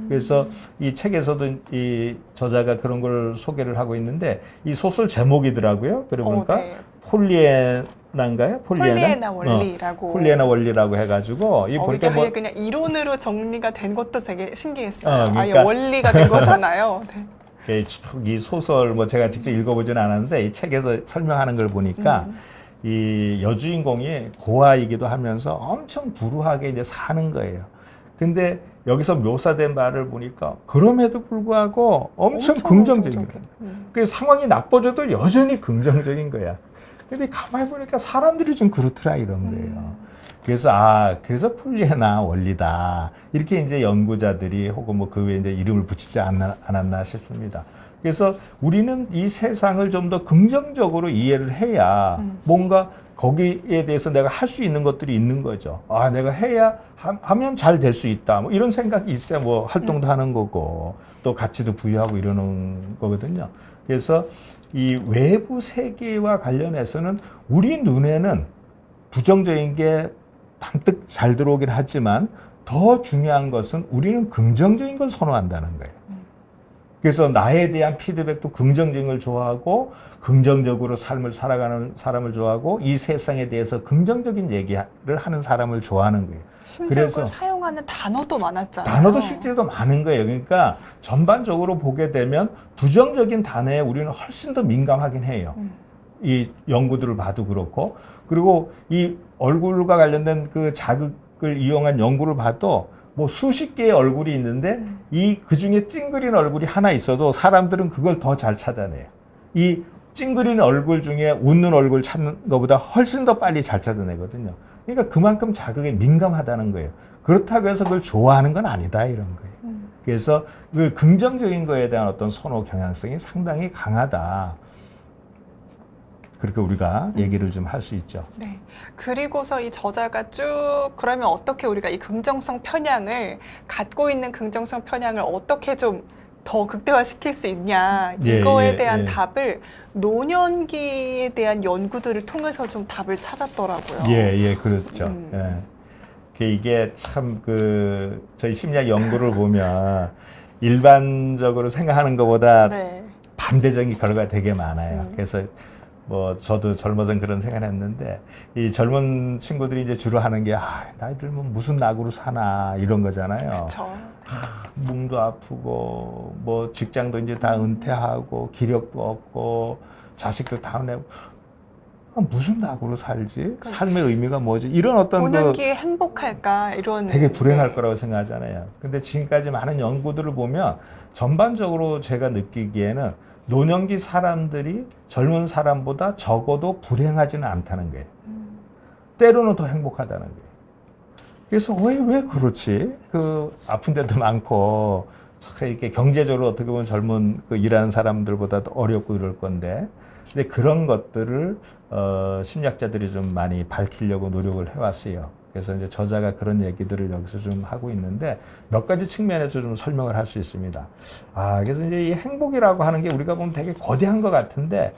그래서 이 책에서도 이 저자가 그런 걸 소개를 하고 있는데 이 소설 제목이더라고요. 그래 보니까 네. 폴리에나인가요? 폴리에나 원리라고. 폴리에나 원리라고 해가지고 이 보니까 이게 그냥 이론으로 정리가 된 것도 되게 신기했어요. 그러니까 아예 원리가 된 거잖아요. 네. 이 소설 뭐 제가 직접 읽어보지는 않았는데 이 책에서 설명하는 걸 보니까 이 여주인공이 고아이기도 하면서 엄청 불우하게 이제 사는 거예요. 근데 여기서 묘사된 말을 보니까 그럼에도 불구하고 엄청 긍정적인 거예요. 그 상황이 나빠져도 여전히 긍정적인 거야. 근데 가만히 보니까 사람들이 좀 그렇더라 이런 거예요. 그래서 그래서 폴리에나 원리다 이렇게 이제 연구자들이 혹은 뭐 그 외에 이제 이름을 붙이지 않았나 싶습니다. 그래서 우리는 이 세상을 좀 더 긍정적으로 이해를 해야 뭔가 거기에 대해서 내가 할 수 있는 것들이 있는 거죠. 내가 해야 하면 잘 될 수 있다. 뭐 이런 생각이 있어야 뭐 활동도 하는 거고 또 가치도 부여하고 이러는 거거든요. 그래서 이 외부 세계와 관련해서는 우리 눈에는 부정적인 게 반뜩 잘 들어오긴 하지만 더 중요한 것은 우리는 긍정적인 걸 선호한다는 거예요. 그래서 나에 대한 피드백도 긍정적인 걸 좋아하고 긍정적으로 삶을 살아가는 사람을 좋아하고 이 세상에 대해서 긍정적인 얘기를 하는 사람을 좋아하는 거예요. 심지어 그래서 사용하는 단어도 많았잖아요. 단어도 실제로 많은 거예요. 그러니까 전반적으로 보게 되면 부정적인 단어에 우리는 훨씬 더 민감하긴 해요. 이 연구들을 봐도 그렇고 그리고 이 얼굴과 관련된 그 자극을 이용한 연구를 봐도 뭐 수십 개의 얼굴이 있는데 그 중에 찡그린 얼굴이 하나 있어도 사람들은 그걸 더 잘 찾아내요. 이 찡그린 얼굴 중에 웃는 얼굴 찾는 것보다 훨씬 더 빨리 잘 찾아내거든요. 그러니까 그만큼 자극에 민감하다는 거예요. 그렇다고 해서 그걸 좋아하는 건 아니다 이런 거예요. 그래서 그 긍정적인 거에 대한 어떤 선호 경향성이 상당히 강하다. 그렇게 우리가 얘기를 좀 할 수 있죠. 네. 그리고서 이 저자가 쭉 그러면 어떻게 우리가 이 긍정성 편향을 갖고 있는 긍정성 편향을 어떻게 좀 더 극대화시킬 수 있냐 예, 이거에 예, 대한 예. 답을 노년기에 대한 연구들을 통해서 좀 답을 찾았더라고요. 예, 그렇죠. 음. 예. 이게 참 저희 심리학 연구를 보면 일반적으로 생각하는 것보다 네. 반대적인 결과가 되게 많아요. 음. 그래서 뭐 저도 젊어서 그런 생각을 했는데 이 젊은 친구들이 이제 주로 하는 게 나이 들면 무슨 낙으로 사나 이런 거잖아요. 그렇죠. 몸도 아프고 뭐 직장도 이제 다 은퇴하고 기력도 없고 자식도 다 내고 무슨 낙으로 살지? 삶의 의미가 뭐지? 이런 어떤 노년기에 행복할까 이런 되게 불행할 네. 거라고 생각하잖아요. 근데 지금까지 많은 연구들을 보면 전반적으로 제가 느끼기에는 노년기 사람들이 젊은 사람보다 적어도 불행하지는 않다는 거예요. 때로는 더 행복하다는 거예요. 그래서 왜 그렇지? 아픈 데도 많고 이렇게 경제적으로 어떻게 보면 젊은 일하는 사람들보다 더 어렵고 이럴 건데, 근데 그런 것들을 심리학자들이 좀 많이 밝히려고 노력을 해왔어요. 그래서 이제 저자가 그런 얘기들을 여기서 좀 하고 있는데 몇 가지 측면에서 좀 설명을 할 수 있습니다. 그래서 이제 이 행복이라고 하는 게 우리가 보면 되게 거대한 것 같은데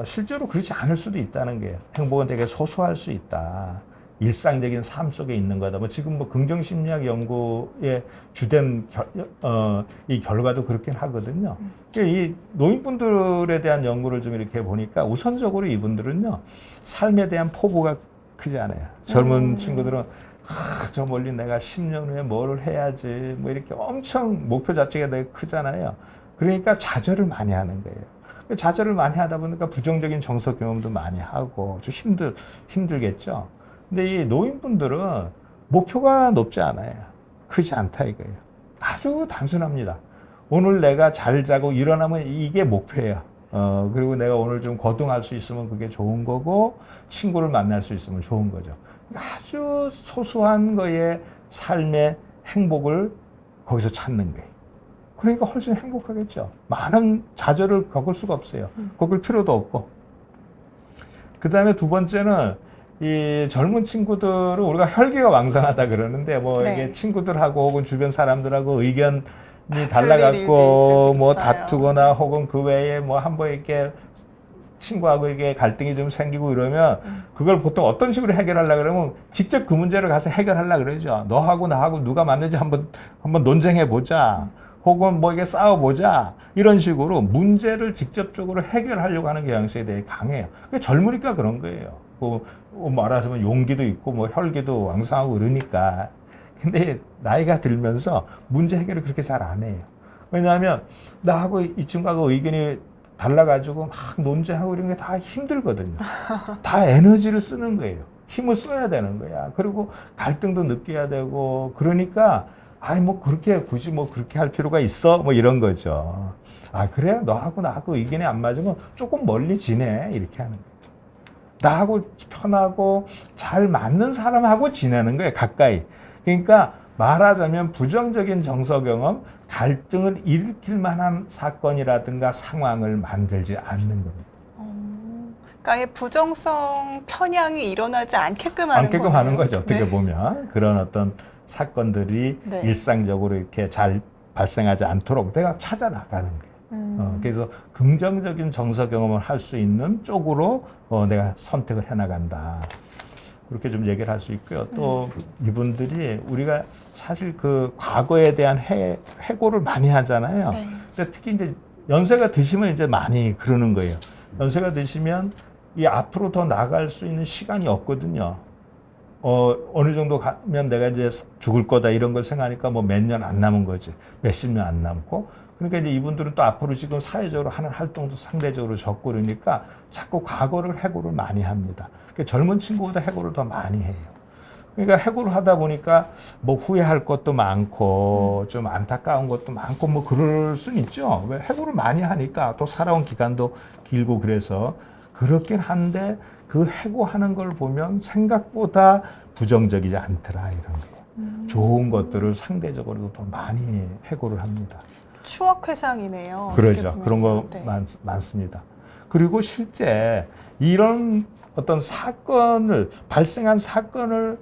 실제로 그렇지 않을 수도 있다는 거예요. 행복은 되게 소소할 수 있다. 일상적인 삶 속에 있는 거다. 지금 긍정심리학 연구의 주된 이 결과도 그렇긴 하거든요. 이 노인분들에 대한 연구를 좀 이렇게 보니까 우선적으로 이분들은요, 삶에 대한 포부가 크지 않아요. 젊은 친구들은 저 멀리 내가 10년 후에 뭘 해야지 뭐 이렇게 엄청 목표 자체가 되게 크잖아요. 그러니까 좌절을 많이 하는 거예요. 좌절을 많이 하다 보니까 부정적인 정서 경험도 많이 하고 좀 힘들겠죠. 근데 이 노인분들은 목표가 높지 않아요. 크지 않다 이거예요. 아주 단순합니다. 오늘 내가 잘 자고 일어나면 이게 목표예요. 그리고 내가 오늘 좀 거동할 수 있으면 그게 좋은 거고, 친구를 만날 수 있으면 좋은 거죠. 아주 소소한 거에 삶의 행복을 거기서 찾는 거예요. 그러니까 훨씬 행복하겠죠. 많은 좌절을 겪을 수가 없어요. 겪을 필요도 없고. 그 다음에 두 번째는 이 젊은 친구들은 우리가 혈기가 왕성하다 그러는데 네. 이게 친구들하고 혹은 주변 사람들하고 의견이 틀릴 달라갖고 일도 뭐 있어요. 다투거나 혹은 그 외에 뭐 한번 이렇게 친구하고 이게 갈등이 좀 생기고 이러면 그걸 보통 어떤 식으로 해결하려고 그러면 직접 그 문제를 가서 해결하려고 그러죠. 너하고 나하고 누가 맞는지 한번 논쟁해 보자. 혹은 뭐 이게 싸워보자. 이런 식으로 문제를 직접적으로 해결하려고 하는 경향성이 되게 강해요. 젊으니까 그런 거예요. 말하자면 용기도 있고 뭐 혈기도 왕성하고 그러니까. 근데 나이가 들면서 문제 해결을 그렇게 잘 안 해요. 왜냐하면 나하고 이 친구하고 의견이 달라가지고 막 논쟁하고 이런 게 다 힘들거든요. 다 에너지를 쓰는 거예요. 힘을 써야 되는 거야. 그리고 갈등도 느껴야 되고 그러니까 뭐 그렇게 굳이 뭐 그렇게 할 필요가 있어? 뭐 이런 거죠. 그래? 너하고 나하고 의견이 안 맞으면 조금 멀리 지내. 이렇게 하는 거예요. 나하고 편하고 잘 맞는 사람하고 지내는 거예요. 가까이. 그러니까 말하자면 부정적인 정서 경험, 갈등을 일으킬 만한 사건이라든가 상황을 만들지 않는 겁니다. 그러니까 아예 부정성 편향이 일어나지 않게끔 하는 거죠. 어떻게 네. 보면 그런 어떤 사건들이 네. 일상적으로 이렇게 잘 발생하지 않도록 내가 찾아 나가는 거예요. 그래서 긍정적인 정서 경험을 할 수 있는 쪽으로 내가 선택을 해나간다. 그렇게 좀 얘기를 할 수 있고요. 또 이분들이 우리가 사실 그 과거에 대한 회고를 많이 하잖아요. 네. 근데 특히 이제 연세가 드시면 이제 많이 그러는 거예요. 연세가 드시면 이 앞으로 더 나갈 수 있는 시간이 없거든요. 어느 정도 가면 내가 이제 죽을 거다 이런 걸 생각하니까 뭐 몇 년 안 남은 거지. 몇십 년 안 남고. 그러니까 이제 이분들은 또 앞으로 지금 사회적으로 하는 활동도 상대적으로 적고 그러니까 자꾸 과거를 해고를 많이 합니다. 그러니까 젊은 친구보다 해고를 더 많이 해요. 그러니까 해고를 하다 보니까 뭐 후회할 것도 많고 좀 안타까운 것도 많고 뭐 그럴 수는 있죠. 왜 해고를 많이 하니까 또 살아온 기간도 길고 그래서 그렇긴 한데 그 해고하는 걸 보면 생각보다 부정적이지 않더라 이런 거예요. 좋은 것들을 상대적으로도 더 많이 해고를 합니다. 추억 회상이네요. 그러죠. 보면. 그런 거 네. 많습니다. 그리고 실제 이런 어떤 사건을 발생한 사건을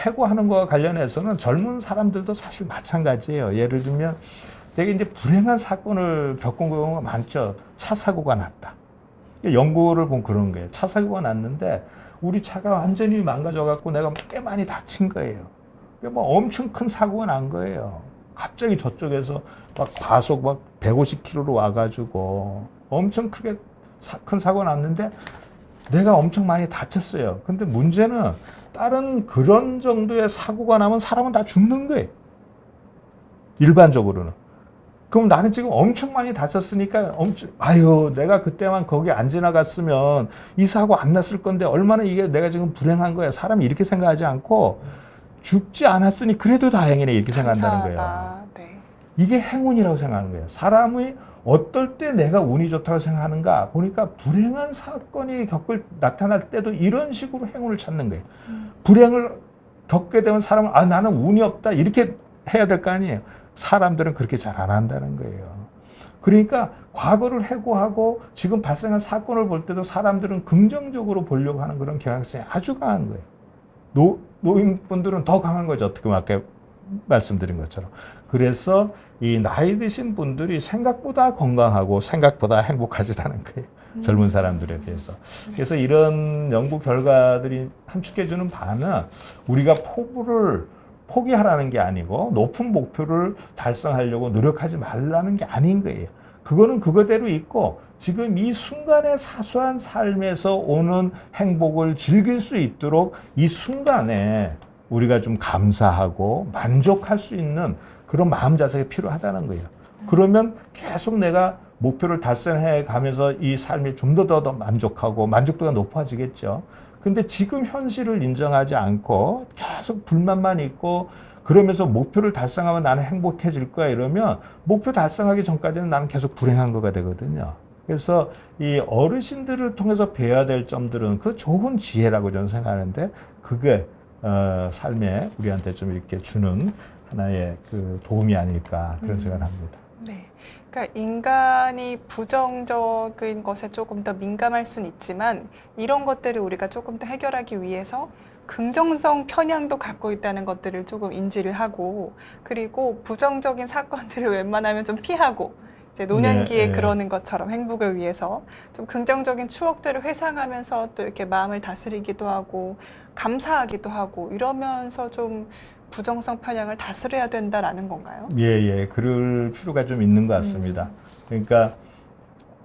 회고하는 것과 관련해서는 젊은 사람들도 사실 마찬가지예요. 예를 들면 되게 이제 불행한 사건을 겪은 경우가 많죠. 차 사고가 났다. 연구를 보면 그런 거예요. 차 사고가 났는데 우리 차가 완전히 망가져갖고 내가 꽤 많이 다친 거예요. 뭐 엄청 큰 사고가 난 거예요. 갑자기 저쪽에서 막 과속 막 150km로 와가지고 엄청 크게 큰 사고가 났는데 내가 엄청 많이 다쳤어요. 근데 문제는 다른 그런 정도의 사고가 나면 사람은 다 죽는 거예요. 일반적으로는. 그럼 나는 지금 엄청 많이 다쳤으니까 아유 내가 그때만 거기 안 지나갔으면 이 사고 안 났을 건데 얼마나 이게 내가 지금 불행한 거야. 사람이 이렇게 생각하지 않고 죽지 않았으니 그래도 다행이네 이렇게 생각한다는 거예요. 네. 이게 행운이라고 생각하는 거예요. 사람이 어떨 때 내가 운이 좋다고 생각하는가 보니까 불행한 사건이 나타날 때도 이런 식으로 행운을 찾는 거예요. 불행을 겪게 되면 사람은 아 나는 운이 없다 이렇게 해야 될 거 아니에요. 사람들은 그렇게 잘 안 한다는 거예요. 그러니까 과거를 회고하고 지금 발생한 사건을 볼 때도 사람들은 긍정적으로 보려고 하는 그런 경향성이 아주 강한 거예요. 노인분들은 더 강한 거죠. 어떻게 아까 말씀드린 것처럼. 그래서 이 나이 드신 분들이 생각보다 건강하고 생각보다 행복하지다는 거예요. 젊은 사람들에 비해서. 그래서 이런 연구 결과들이 함축해주는 바는 우리가 포기하라는 게 아니고 높은 목표를 달성하려고 노력하지 말라는 게 아닌 거예요. 그거는 그거대로 있고 지금 이 순간의 사소한 삶에서 오는 행복을 즐길 수 있도록 이 순간에 우리가 좀 감사하고 만족할 수 있는 그런 마음 자세가 필요하다는 거예요. 그러면 계속 내가 목표를 달성해 가면서 이 삶이 좀 더 만족하고 만족도가 높아지겠죠. 근데 지금 현실을 인정하지 않고 계속 불만만 있고 그러면서 목표를 달성하면 나는 행복해질 거야 이러면 목표 달성하기 전까지는 나는 계속 불행한 거가 되거든요. 그래서 이 어르신들을 통해서 배워야 될 점들은 그 좋은 지혜라고 저는 생각하는데 그게 삶에 우리한테 좀 이렇게 주는 하나의 그 도움이 아닐까 그런 생각을 합니다. 네. 그러니까 인간이 부정적인 것에 조금 더 민감할 수는 있지만 이런 것들을 우리가 조금 더 해결하기 위해서 긍정성 편향도 갖고 있다는 것들을 조금 인지를 하고 그리고 부정적인 사건들을 웬만하면 좀 피하고 이제 노년기에 네. 그러는 것처럼 행복을 위해서 좀 긍정적인 추억들을 회상하면서 또 이렇게 마음을 다스리기도 하고 감사하기도 하고 이러면서 좀 부정성 편향을 다스려야 된다라는 건가요? 예. 그럴 필요가 좀 있는 것 같습니다. 그러니까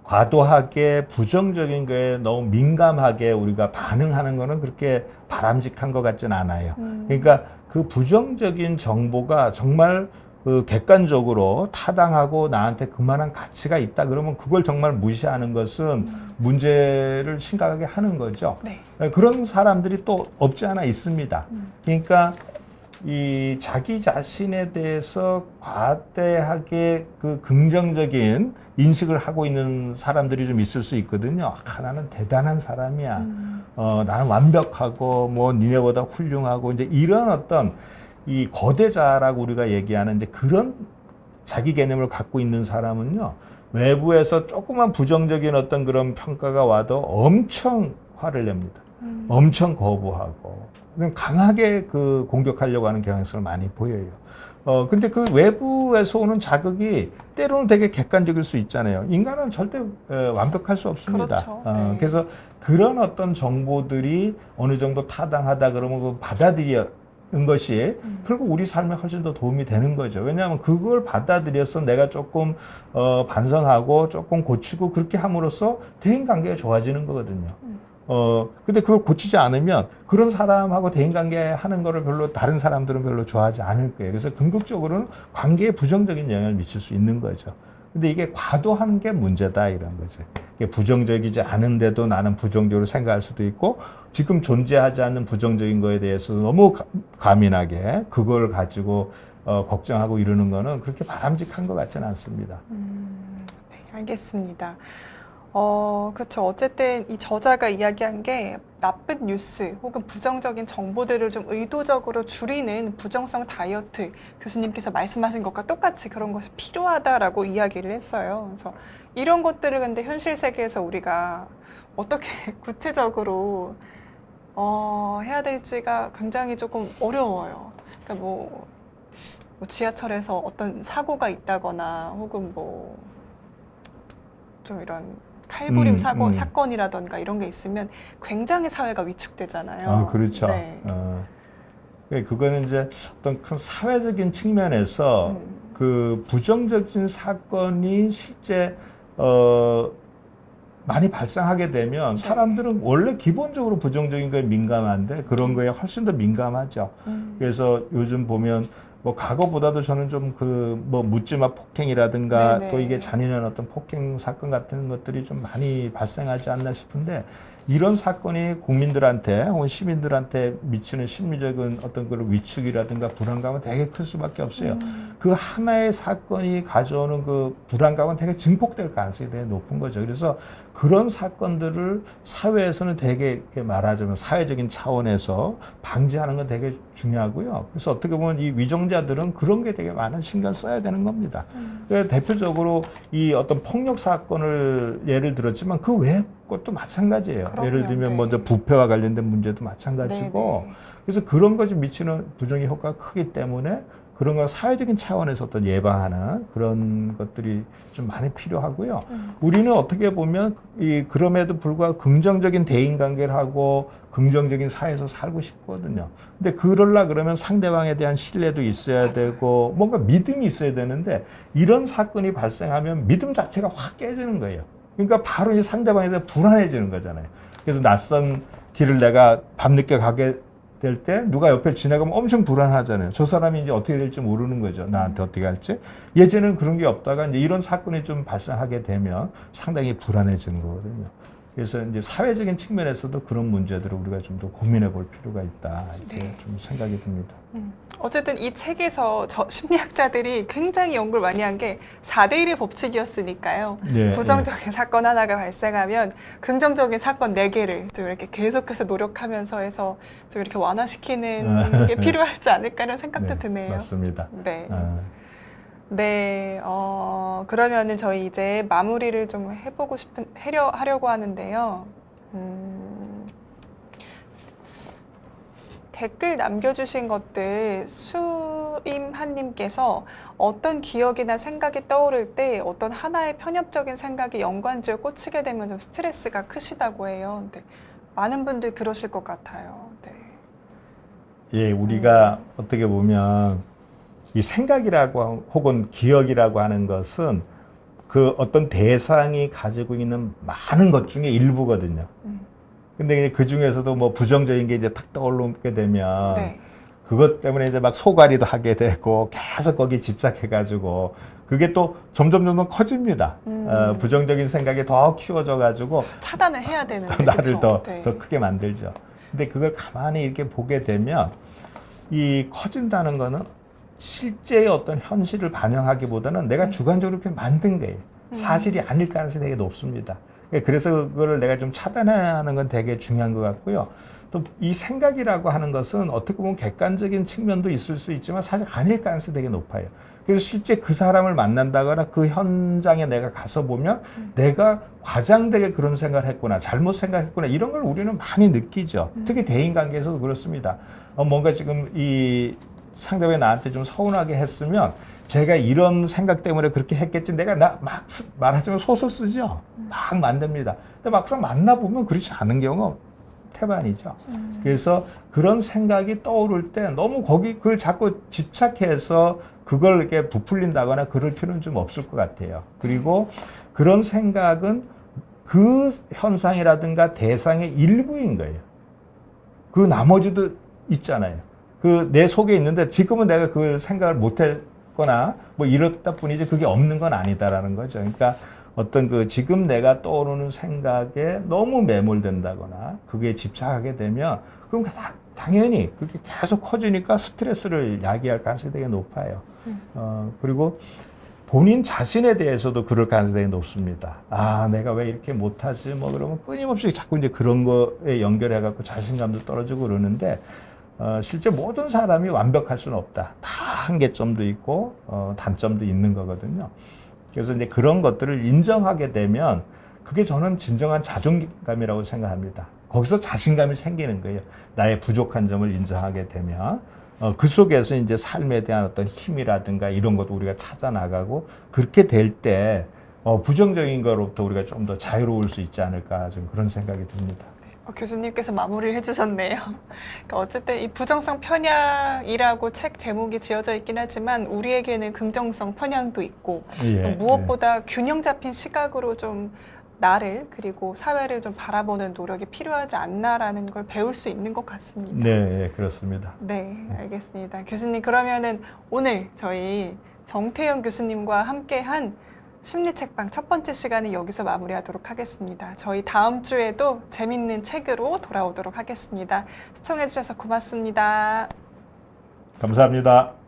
과도하게 부정적인 거에 너무 민감하게 우리가 반응하는 거는 그렇게 바람직한 것 같지는 않아요. 그러니까 그 부정적인 정보가 정말 그 객관적으로 타당하고 나한테 그만한 가치가 있다 그러면 그걸 정말 무시하는 것은 문제를 심각하게 하는 거죠. 네. 그런 사람들이 또 없지 않아 있습니다. 그러니까 이 자기 자신에 대해서 과대하게 그 긍정적인 인식을 하고 있는 사람들이 좀 있을 수 있거든요. 아, 나는 대단한 사람이야. 나는 완벽하고 뭐 니네보다 훌륭하고 이제 이런 어떤 이 거대자라고 우리가 얘기하는 이제 그런 자기 개념을 갖고 있는 사람은요. 외부에서 조그만 부정적인 어떤 그런 평가가 와도 엄청 화를 냅니다. 엄청 거부하고 강하게 그 공격하려고 하는 경향성을 많이 보여요. 근데 그 외부에서 오는 자극이 때로는 되게 객관적일 수 있잖아요. 인간은 절대 완벽할 수 없습니다. 그렇죠. 네. 그래서 그런 어떤 정보들이 어느 정도 타당하다 그러면 그 받아들이는 것이 결국 우리 삶에 훨씬 더 도움이 되는 거죠. 왜냐하면 그걸 받아들여서 내가 조금 반성하고 조금 고치고 그렇게 함으로써 대인관계가 좋아지는 거거든요. 근데 그걸 고치지 않으면 그런 사람하고 대인관계 하는 거를 별로 다른 사람들은 별로 좋아하지 않을 거예요. 그래서 궁극적으로는 관계에 부정적인 영향을 미칠 수 있는 거죠. 근데 이게 과도한 게 문제다 이런 거죠. 이게 부정적이지 않은데도 나는 부정적으로 생각할 수도 있고 지금 존재하지 않는 부정적인 거에 대해서 너무 과민하게 그걸 가지고 걱정하고 이러는 거는 그렇게 바람직한 것 같지는 않습니다. 네, 알겠습니다. 그렇죠. 어쨌든 이 저자가 이야기한 게 나쁜 뉴스 혹은 부정적인 정보들을 좀 의도적으로 줄이는 부정성 다이어트, 교수님께서 말씀하신 것과 똑같이 그런 것이 필요하다라고 이야기를 했어요. 그래서 이런 것들을 근데 현실 세계에서 우리가 어떻게 구체적으로 해야 될지가 굉장히 조금 어려워요. 그러니까 뭐 지하철에서 어떤 사고가 있다거나 혹은 뭐 좀 이런 칼부림 사건이라던가 이런 게 있으면 굉장히 사회가 위축되잖아요. 아, 그렇죠. 네. 그거는 이제 어떤 큰 사회적인 측면에서 그 부정적인 사건이 실제 많이 발생하게 되면 네. 사람들은 원래 기본적으로 부정적인 거에 민감한데 그런 거에 훨씬 더 민감하죠. 그래서 요즘 보면 뭐 과거보다도 저는 좀 그 뭐 묻지마 폭행이라든가 네네. 또 이게 잔인한 어떤 폭행 사건 같은 것들이 좀 많이 발생하지 않나 싶은데 이런 사건이 국민들한테 혹은 시민들한테 미치는 심리적인 어떤 그런 위축이라든가 불안감은 되게 클 수밖에 없어요. 그 하나의 사건이 가져오는 그 불안감은 되게 증폭될 가능성이 되게 높은 거죠. 그래서 그런 사건들을 사회에서는 되게 이렇게 말하자면 사회적인 차원에서 방지하는 건 되게 중요하고요. 그래서 어떻게 보면 이 위정자들은 그런 게 되게 많은 신경 써야 되는 겁니다. 그래서 대표적으로 이 어떤 폭력 사건을 예를 들었지만 그 외의 것도 마찬가지예요. 그럼요. 예를 들면 네. 먼저 부패와 관련된 문제도 마찬가지고 네네. 그래서 그런 것이 미치는 부정의 효과가 크기 때문에 그런 걸 사회적인 차원에서 어떤 예방하는 그런 것들이 좀 많이 필요하고요. 우리는 어떻게 보면 그럼에도 불구하고 긍정적인 대인관계를 하고 긍정적인 사회에서 살고 싶거든요. 근데 그러려 그러면 상대방에 대한 신뢰도 있어야 맞아요. 되고 뭔가 믿음이 있어야 되는데 이런 사건이 발생하면 믿음 자체가 확 깨지는 거예요. 그러니까 바로 이 상대방에 대해 불안해지는 거잖아요. 그래서 낯선 길을 내가 밤늦게 가게 될 때 누가 옆에 지나가면 엄청 불안하잖아요. 저 사람이 이제 어떻게 될지 모르는 거죠. 나한테 어떻게 할지. 예전에는 그런 게 없다가 이제 이런 사건이 좀 발생하게 되면 상당히 불안해지는 거거든요. 그래서 이제 사회적인 측면에서도 그런 문제들을 우리가 좀 더 고민해 볼 필요가 있다. 이렇게 네. 좀 생각이 듭니다. 어쨌든 이 책에서 심리학자들이 굉장히 연구를 많이 한 게 4대1의 법칙이었으니까요. 예, 부정적인 사건 하나가 발생하면 긍정적인 사건 4개를 좀 이렇게 계속해서 노력하면서 해서 좀 이렇게 완화시키는 게 필요하지 않을까라는 생각도 드네요. 맞습니다. 네. 네, 그러면은 저희 이제 마무리를 좀 하려고 하는데요. 댓글 남겨주신 것들 수임한님께서 어떤 기억이나 생각이 떠오를 때 어떤 하나의 편협적인 생각이 연관지어 꽂히게 되면 좀 스트레스가 크시다고 해요. 네, 많은 분들 그러실 것 같아요. 네. 예, 우리가 어떻게 보면 이 생각이라고 혹은 기억이라고 하는 것은 그 어떤 대상이 가지고 있는 많은 것 중에 일부거든요. 근데 그 중에서도 뭐 부정적인 게 이제 탁 떠오르게 되면 네. 그것 때문에 이제 막 소갈이도 하게 되고 계속 거기에 집착해가지고 그게 또 점점 커집니다. 부정적인 생각이 더 키워져가지고 차단을 해야 되는데 나를 그쵸? 더 크게 만들죠. 근데 그걸 가만히 이렇게 보게 되면 이 커진다는 거는 실제의 어떤 현실을 반영하기보다는 내가 주관적으로 이렇게 만든 거예요. 사실이 아닐 가능성이 되게 높습니다. 그래서 그거를 내가 좀 차단해야 하는 건 되게 중요한 것 같고요. 또 이 생각이라고 하는 것은 어떻게 보면 객관적인 측면도 있을 수 있지만 사실 아닐 가능성이 되게 높아요. 그래서 실제 그 사람을 만난다거나 그 현장에 내가 가서 보면 내가 과장되게 그런 생각을 했구나, 잘못 생각했구나, 이런 걸 우리는 많이 느끼죠. 특히 대인관계에서도 그렇습니다. 뭔가 지금 이 상대방이 나한테 좀 서운하게 했으면 제가 이런 생각 때문에 그렇게 했겠지. 내가 막 말하자면 소설 쓰죠. 막 만듭니다. 근데 막상 만나보면 그렇지 않은 경우가 태반이죠. 그래서 그런 생각이 떠오를 때 너무 그걸 자꾸 집착해서 그걸 이렇게 부풀린다거나 그럴 필요는 좀 없을 것 같아요. 그리고 그런 생각은 그 현상이라든가 대상의 일부인 거예요. 그 나머지도 있잖아요. 그 내 속에 있는데 지금은 내가 그걸 생각을 못했거나 뭐 이렇다 뿐이지 그게 없는 건 아니다라는 거죠. 그러니까 어떤 그 지금 내가 떠오르는 생각에 너무 매몰된다거나 그게 집착하게 되면 그럼 당연히 그게 계속 커지니까 스트레스를 야기할 가능성이 되게 높아요. 그리고 본인 자신에 대해서도 그럴 가능성이 높습니다. 아, 내가 왜 이렇게 못하지? 뭐 그러면 끊임없이 자꾸 이제 그런 거에 연결해갖고 자신감도 떨어지고 그러는데, 실제 모든 사람이 완벽할 수는 없다. 다 한계점도 있고, 단점도 있는 거거든요. 그래서 이제 그런 것들을 인정하게 되면 그게 저는 진정한 자존감이라고 생각합니다. 거기서 자신감이 생기는 거예요. 나의 부족한 점을 인정하게 되면. 그 속에서 이제 삶에 대한 어떤 힘이라든가 이런 것도 우리가 찾아 나가고 그렇게 될 때 부정적인 거로부터 우리가 좀 더 자유로울 수 있지 않을까 좀 그런 생각이 듭니다. 교수님께서 마무리를 해주셨네요. 그러니까 어쨌든 이 부정성 편향이라고 책 제목이 지어져 있긴 하지만 우리에게는 긍정성 편향도 있고 예, 무엇보다 균형 잡힌 시각으로 좀 나를 그리고 사회를 좀 바라보는 노력이 필요하지 않나라는 걸 배울 수 있는 것 같습니다. 네, 그렇습니다. 네, 알겠습니다. 교수님, 그러면은 오늘 저희 정태영 교수님과 함께한 심리책방 첫 번째 시간은 여기서 마무리하도록 하겠습니다. 저희 다음 주에도 재밌는 책으로 돌아오도록 하겠습니다. 시청해주셔서 고맙습니다. 감사합니다.